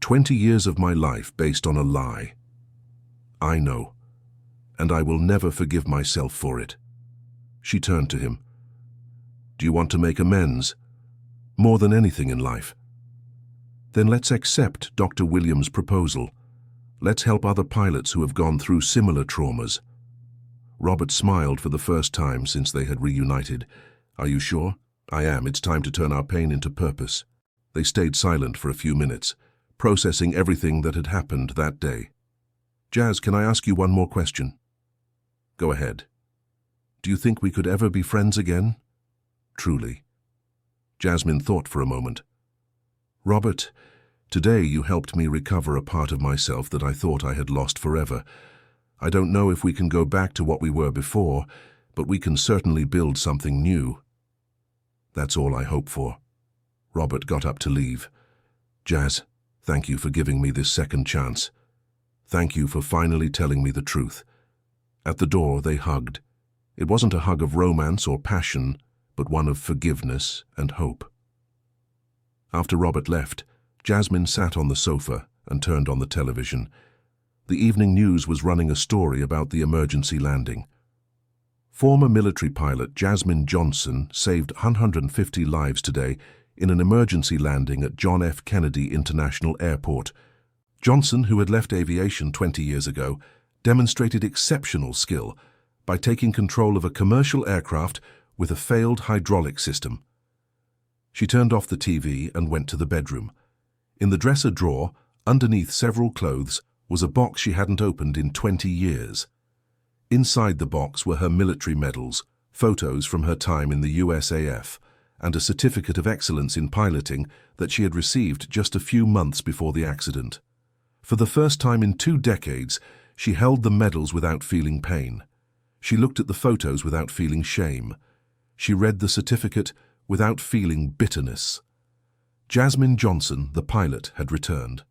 Speaker 1: 20 years of my life based on a lie. I know, and I will never forgive myself for it. She turned to him. Do you want to make amends? More than anything in life. Then let's accept Dr. Williams' proposal. Let's help other pilots who have gone through similar traumas. Robert smiled for the first time since they had reunited. Are you sure? I am. It's time to turn our pain into purpose. They stayed silent for a few minutes, processing everything that had happened that day. Jazz, can I ask you one more question? Go ahead. Do you think we could ever be friends again? Truly. Jasmine thought for a moment. Robert, today you helped me recover a part of myself that I thought I had lost forever. I don't know if we can go back to what we were before, but we can certainly build something new. That's all I hope for. Robert got up to leave. Jazz, thank you for giving me this second chance. Thank you for finally telling me the truth. At the door, they hugged. It wasn't a hug of romance or passion, but one of forgiveness and hope. After Robert left, Jasmine sat on the sofa and turned on the television. The evening news was running a story about the emergency landing. Former military pilot Jasmine Johnson saved 150 lives today in an emergency landing at John F. Kennedy International Airport. Johnson, who had left aviation 20 years ago, demonstrated exceptional skill by taking control of a commercial aircraft with a failed hydraulic system. She turned off the TV and went to the bedroom. In the dresser drawer, underneath several clothes, was a box she hadn't opened in 20 years. Inside the box were her military medals, photos from her time in the USAF, and a certificate of excellence in piloting that she had received just a few months before the accident. For the first time in 2 decades, she held the medals without feeling pain. She looked at the photos without feeling shame. She read the certificate without feeling bitterness. Jasmine Johnson, the pilot, had returned.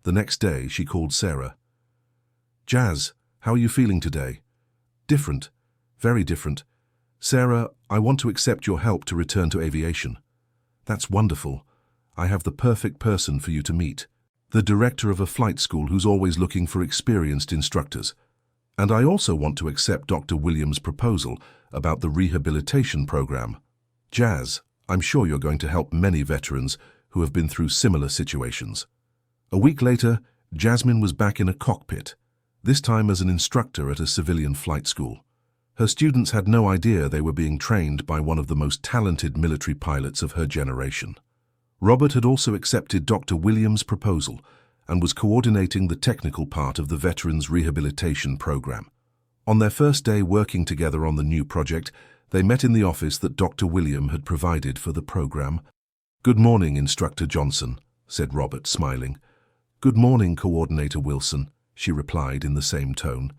Speaker 1: The next day, she called Sarah. Jazz, How are you feeling today? Different. Very different. Sarah, I want to accept your help to return to aviation. That's wonderful. I have the perfect person for you to meet. The director of a flight school who's always looking for experienced instructors. And I also want to accept Dr. Williams' proposal about the rehabilitation program. Jazz, I'm sure you're going to help many veterans who have been through similar situations. A week later, Jasmine was back in a cockpit, this time as an instructor at a civilian flight school. Her students had no idea they were being trained by one of the most talented military pilots of her generation. Robert had also accepted Dr. Williams' proposal and was coordinating the technical part of the Veterans Rehabilitation Program. On their first day working together on the new project, they met in the office that Dr. William had provided for the program. "Good morning, Instructor Johnson," said Robert, smiling. "Good morning, Coordinator Wilson," she replied in the same tone.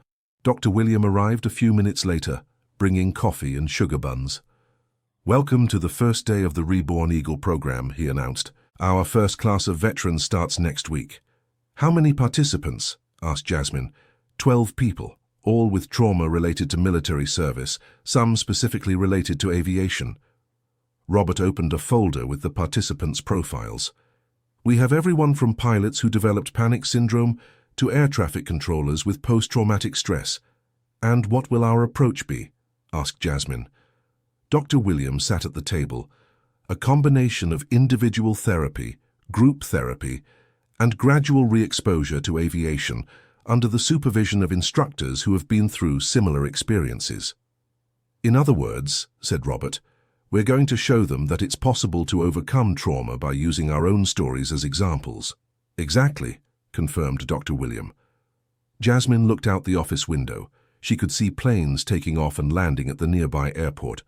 Speaker 1: Dr. William arrived a few minutes later, bringing coffee and sugar buns. "Welcome to the first day of the Reborn Eagle program," he announced. "Our first class of veterans starts next week." "How many participants?" asked Jasmine. 12 people, all with trauma related to military service, some specifically related to aviation. Robert opened a folder with the participants' profiles. "We have everyone from pilots who developed panic syndrome to air traffic controllers with post-traumatic stress." "And what will our approach be?" asked Jasmine. Dr. Williams sat at the table. "A combination of individual therapy, group therapy, and gradual re-exposure to aviation under the supervision of instructors who have been through similar experiences." "In other words," said Robert, "we're going to show them that it's possible to overcome trauma by using our own stories as examples." "Exactly," confirmed Dr. William. Jasmine looked out the office window. She could see planes taking off and landing at the nearby airport.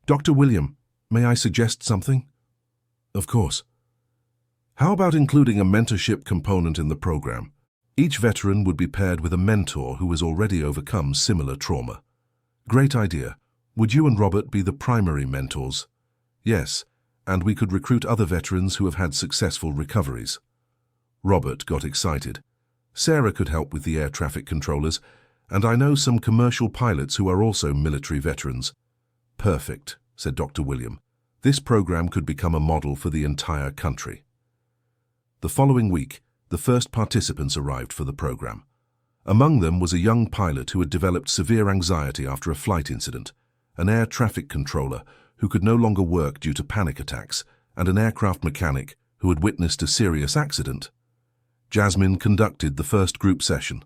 Speaker 1: "Dr. William, may I suggest something?" "Of course." "How about including a mentorship component in the program? Each veteran would be paired with a mentor who has already overcome similar trauma." "Great idea. Would you and Robert be the primary mentors?" "Yes, and we could recruit other veterans who have had successful recoveries." Robert got excited. "Sarah could help with the air traffic controllers, and I know some commercial pilots who are also military veterans." "Perfect," said Dr. William. "This program could become a model for the entire country." The following week, the first participants arrived for the program. Among them was a young pilot who had developed severe anxiety after a flight incident, an air traffic controller who could no longer work due to panic attacks, and an aircraft mechanic who had witnessed a serious accident. Jasmine conducted the first group session.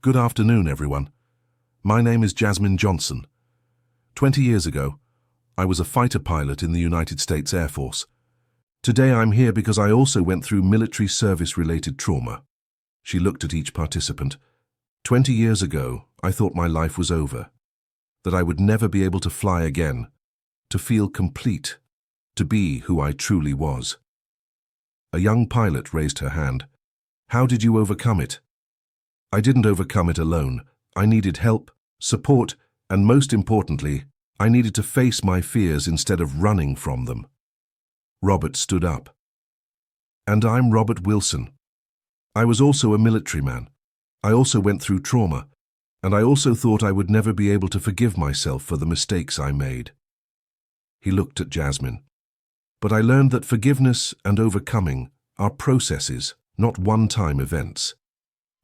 Speaker 1: "Good afternoon, everyone. My name is Jasmine Johnson. 20 years ago, I was a fighter pilot in the United States Air Force. Today I'm here because I also went through military service-related trauma." She looked at each participant. 20 years ago, I thought my life was over, that I would never be able to fly again, to feel complete, to be who I truly was." A young pilot raised her hand. "How did you overcome it?" "I didn't overcome it alone. I needed help, support, and most importantly, I needed to face my fears instead of running from them." Robert stood up. "And I'm Robert Wilson. I was also a military man. I also went through trauma, and I also thought I would never be able to forgive myself for the mistakes I made." He looked at Jasmine. "But I learned that forgiveness and overcoming are processes, not one-time events.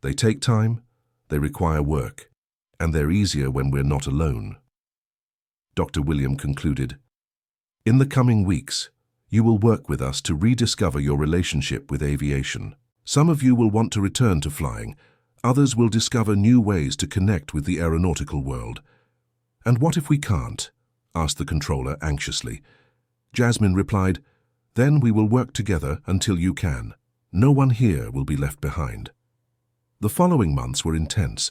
Speaker 1: They take time, they require work, and they're easier when we're not alone." Dr. William concluded, "In the coming weeks, you will work with us to rediscover your relationship with aviation. Some of you will want to return to flying. Others will discover new ways to connect with the aeronautical world." "And what if we can't?" asked the controller anxiously. Jasmine replied, "Then we will work together until you can. No one here will be left behind." The following months were intense.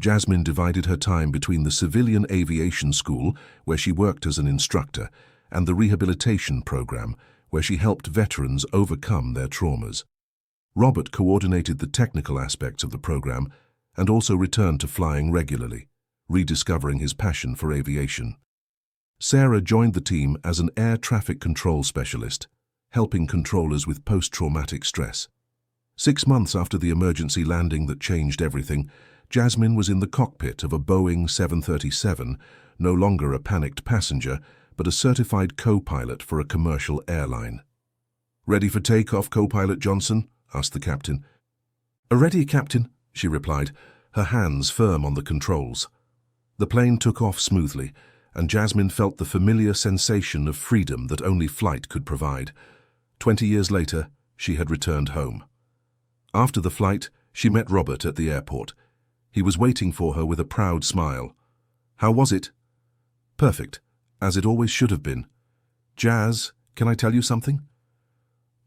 Speaker 1: Jasmine divided her time between the civilian aviation school, where she worked as an instructor, and the rehabilitation program, where she helped veterans overcome their traumas. Robert coordinated the technical aspects of the program and also returned to flying regularly, rediscovering his passion for aviation. Sarah joined the team as an air traffic control specialist, helping controllers with post-traumatic stress. 6 months after the emergency landing that changed everything, Jasmine was in the cockpit of a Boeing 737, no longer a panicked passenger, but a certified co-pilot for a commercial airline. "Ready for takeoff, co-pilot Johnson?" asked the captain. "Ready, Captain," she replied, her hands firm on the controls. The plane took off smoothly, and Jasmine felt the familiar sensation of freedom that only flight could provide. 20 years later, she had returned home. After the flight, she met Robert at the airport. He was waiting for her with a proud smile. "How was it?" "Perfect, as it always should have been." "Jazz, can I tell you something?"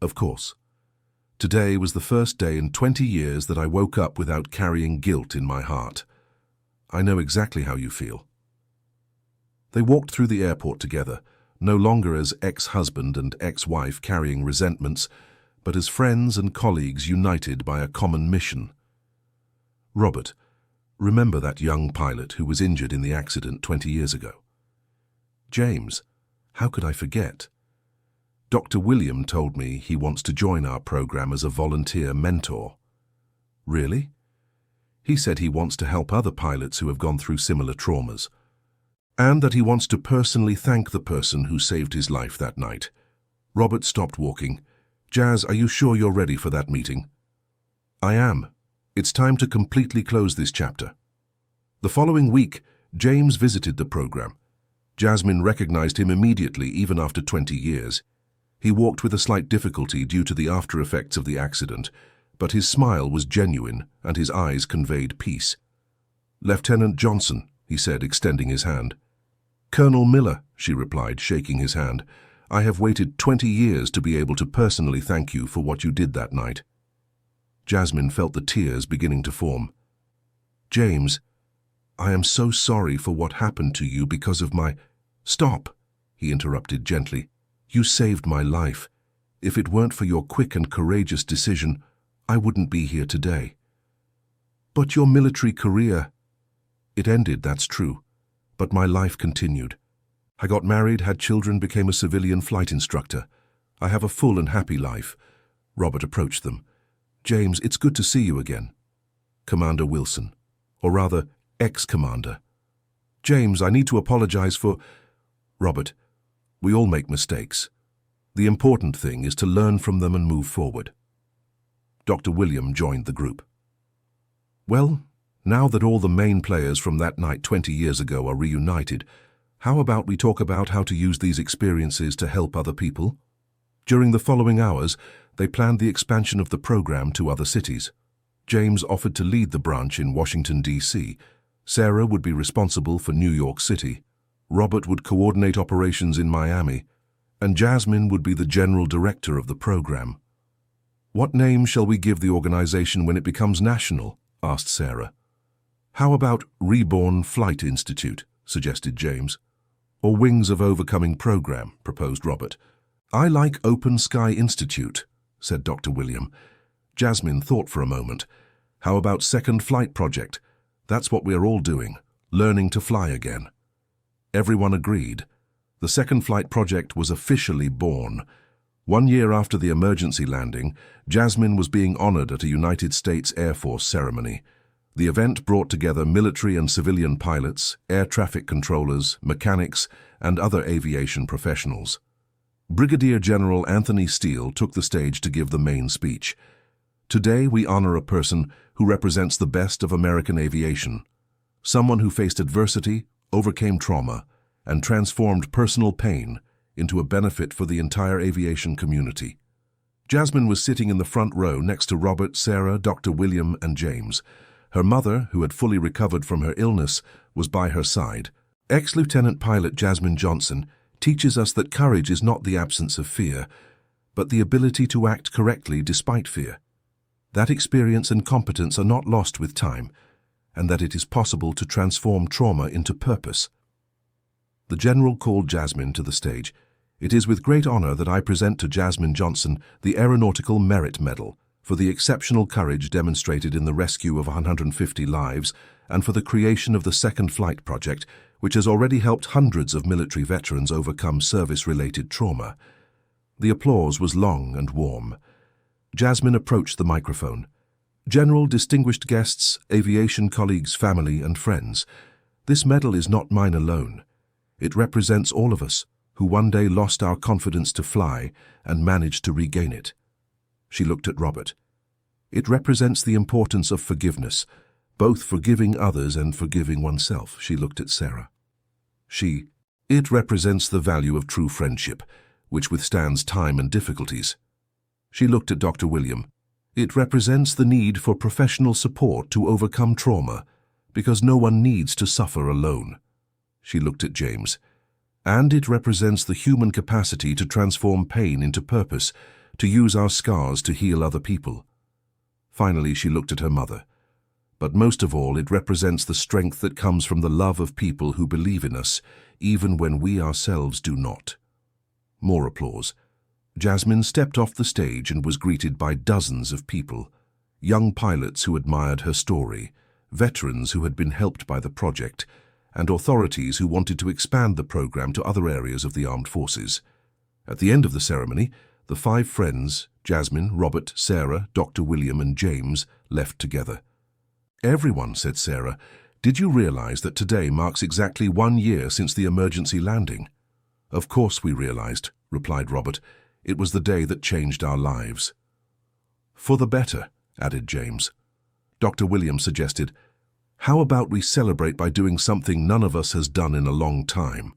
Speaker 1: "Of course." "Today was the first day in 20 years that I woke up without carrying guilt in my heart. I know exactly how you feel." They walked through the airport together, no longer as ex-husband and ex-wife carrying resentments, but as friends and colleagues united by a common mission. "Robert, remember that young pilot who was injured in the accident 20 years ago?" "James, how could I forget? Dr. William told me he wants to join our program as a volunteer mentor." "Really?" "He said he wants to help other pilots who have gone through similar traumas, and that he wants to personally thank the person who saved his life that night." Robert stopped walking. "Jazz, are you sure you're ready for that meeting?" "I am. It's time to completely close this chapter." The following week, James visited the program. Jasmine recognized him immediately, even after 20 years. He walked with a slight difficulty due to the after effects of the accident, but his smile was genuine and his eyes conveyed peace. "Lieutenant Johnson," he said, extending his hand. "Colonel Miller," she replied, shaking his hand. "I have waited 20 years to be able to personally thank you for what you did that night." Jasmine felt the tears beginning to form. "James, I am so sorry for what happened to you because of my—" "Stop," he interrupted gently. "You saved my life. If it weren't for your quick and courageous decision, I wouldn't be here today." "But your military career—" "It ended, that's true, but my life continued. I got married, had children, became a civilian flight instructor. I have a full and happy life." Robert approached them. "James, it's good to see you again." "Commander Wilson, or rather, ex-commander." "James, I need to apologize for—" "Robert, we all make mistakes. The important thing is to learn from them and move forward." Dr. William joined the group. "Well, now that all the main players from that night 20 years ago are reunited, how about we talk about how to use these experiences to help other people?" During the following hours, they planned the expansion of the program to other cities. James offered to lead the branch in Washington, D.C. Sarah would be responsible for New York City. Robert would coordinate operations in Miami, and Jasmine would be the general director of the program. "What name shall we give the organization when it becomes national?" asked Sarah. "How about Reborn Flight Institute?" suggested James. "Or Wings of Overcoming Program," proposed Robert. "I like Open Sky Institute," said Dr. William. Jasmine thought for a moment. "How about Second Flight Project? That's what we're all doing, learning to fly again." Everyone agreed. The Second Flight Project was officially born. 1 year after the emergency landing, Jasmine was being honored at a United States Air Force ceremony. The event brought together military and civilian pilots, air traffic controllers, mechanics, and other aviation professionals. Brigadier General Anthony Steele took the stage to give the main speech. "Today we honor a person who represents the best of American aviation, someone who faced adversity, overcame trauma, and transformed personal pain into a benefit for the entire aviation community." Jasmine was sitting in the front row next to Robert, Sarah, Dr. William, and James. Her mother, who had fully recovered from her illness, was by her side. Ex-Lieutenant Pilot Jasmine Johnson teaches us that courage is not the absence of fear, but the ability to act correctly despite fear. That experience and competence are not lost with time, and that it is possible to transform trauma into purpose. The General called Jasmine to the stage. "It is with great honor that I present to Jasmine Johnson the Aeronautical Merit Medal for the exceptional courage demonstrated in the rescue of 150 lives and for the creation of the Second Flight Project, which has already helped hundreds of military veterans overcome service-related trauma." The applause was long and warm. Jasmine approached the microphone. General, distinguished guests, aviation colleagues, family and friends, this medal is not mine alone. It represents all of us who one day lost our confidence to fly and managed to regain it. She looked at Robert. It represents the importance of forgiveness, both forgiving others and forgiving oneself. She looked at Sarah. It represents the value of true friendship, which withstands time and difficulties. She looked at Dr. William. It represents the need for professional support to overcome trauma, because no one needs to suffer alone. She looked at James. And it represents the human capacity to transform pain into purpose, to use our scars to heal other people. Finally, she looked at her mother. But most of all, it represents the strength that comes from the love of people who believe in us, even when we ourselves do not. More applause. Jasmine stepped off the stage and was greeted by dozens of people, young pilots who admired her story, veterans who had been helped by the project, and authorities who wanted to expand the program to other areas of the armed forces. At the end of the ceremony, the 5 friends, Jasmine, Robert, Sarah, Dr. William and James, left together. "Everyone," said Sarah, "did you realize that today marks exactly 1 year since the emergency landing?" "Of course we realized," replied Robert. "It was the day that changed our lives." "For the better," added James. Dr. William suggested, "How about we celebrate by doing something none of us has done in a long time?"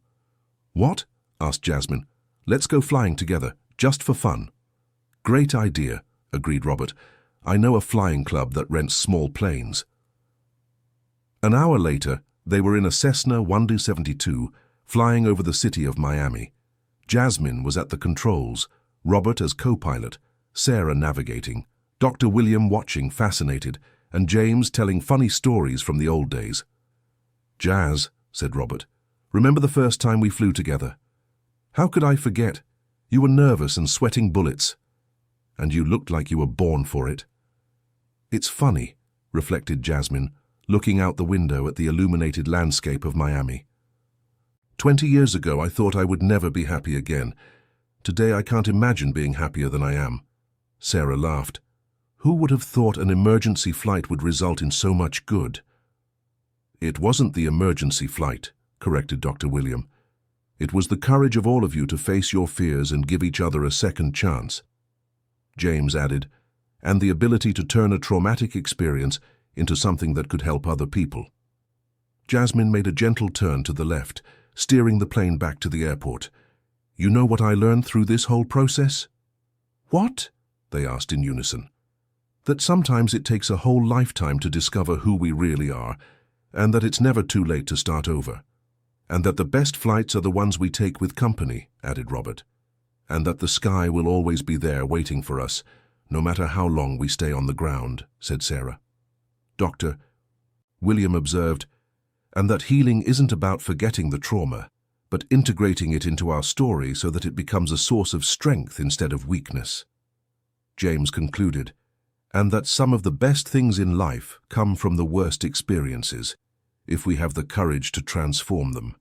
Speaker 1: "What?" asked Jasmine. "Let's go flying together, just for fun." "Great idea," agreed Robert. "I know a flying club that rents small planes." An hour later, they were in a Cessna 1D-72, flying over the city of Miami. Jasmine was at the controls, Robert as co-pilot, Sarah navigating, Dr. William watching, fascinated, and James telling funny stories from the old days. "Jazz," said Robert, "remember the first time we flew together?" "How could I forget? You were nervous and sweating bullets. And you looked like you were born for it." "It's funny," reflected Jasmine, looking out the window at the illuminated landscape of Miami. 20 years ago, I thought I would never be happy again. Today, I can't imagine being happier than I am." Sarah laughed. "Who would have thought an emergency flight would result in so much good?" "It wasn't the emergency flight," corrected Dr. William. "It was the courage of all of you to face your fears and give each other a second chance." James added, "And the ability to turn a traumatic experience into something that could help other people." Jasmine made a gentle turn to the left, steering the plane back to the airport. "You know what I learned through this whole process?" "What?" they asked in unison. "That sometimes it takes a whole lifetime to discover who we really are, and that it's never too late to start over. And that the best flights are the ones we take with company," added Robert. "And that the sky will always be there waiting for us, no matter how long we stay on the ground," said Sarah. Dr. William observed, "And that healing isn't about forgetting the trauma, but integrating it into our story so that it becomes a source of strength instead of weakness." James concluded, "And that some of the best things in life come from the worst experiences, if we have the courage to transform them."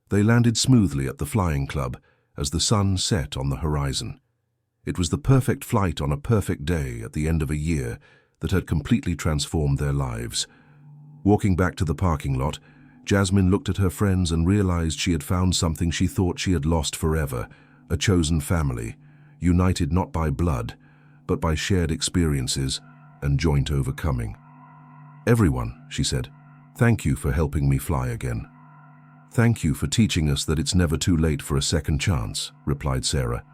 Speaker 1: They landed smoothly at the flying club as the sun set on the horizon. It was the perfect flight on a perfect day at the end of a year that had completely transformed their lives. Walking back to the parking lot, Jasmine looked at her friends and realized she had found something she thought she had lost forever, a chosen family, united not by blood, but by shared experiences and joint overcoming. "Everyone," she said, "thank you for helping me fly again." "Thank you for teaching us that it's never too late for a second chance," replied Sarah,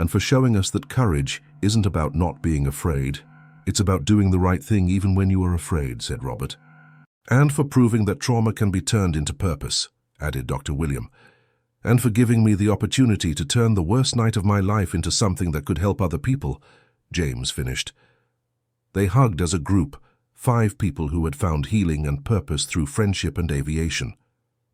Speaker 1: "and for showing us that courage isn't about not being afraid. It's about doing the right thing even when you are afraid," said Robert. "And for proving that trauma can be turned into purpose," added Dr. William. "And for giving me the opportunity to turn the worst night of my life into something that could help other people," James finished. They hugged as a group, 5 people who had found healing and purpose through friendship and aviation.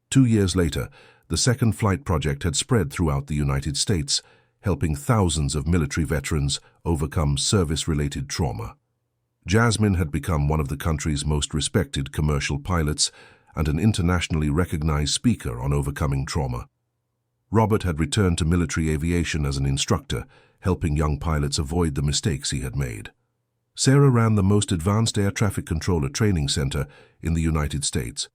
Speaker 1: 2 years later, the second flight project had spread throughout the United States, helping thousands of military veterans overcome service-related trauma. Jasmine had become one of the country's most respected commercial pilots and an internationally recognized speaker on overcoming trauma. Robert had returned to military aviation as an instructor, helping young pilots avoid the mistakes he had made. Sarah ran the most advanced air traffic controller training center in the United States.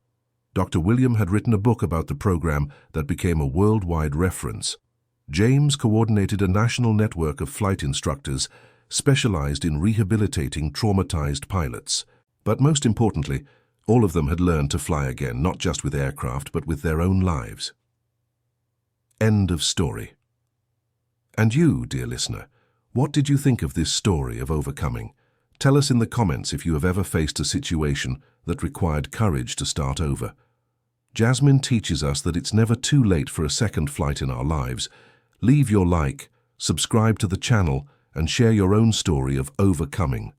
Speaker 1: Dr. William had written a book about the program that became a worldwide reference. James coordinated a national network of flight instructors specialized in rehabilitating traumatized pilots. But most importantly, all of them had learned to fly again, not just with aircraft, but with their own lives. End of story. And you, dear listener, what did you think of this story of overcoming? Tell us in the comments if you have ever faced a situation that required courage to start over. Jasmine teaches us that it's never too late for a second flight in our lives. Leave your like, subscribe to the channel, and share your own story of overcoming.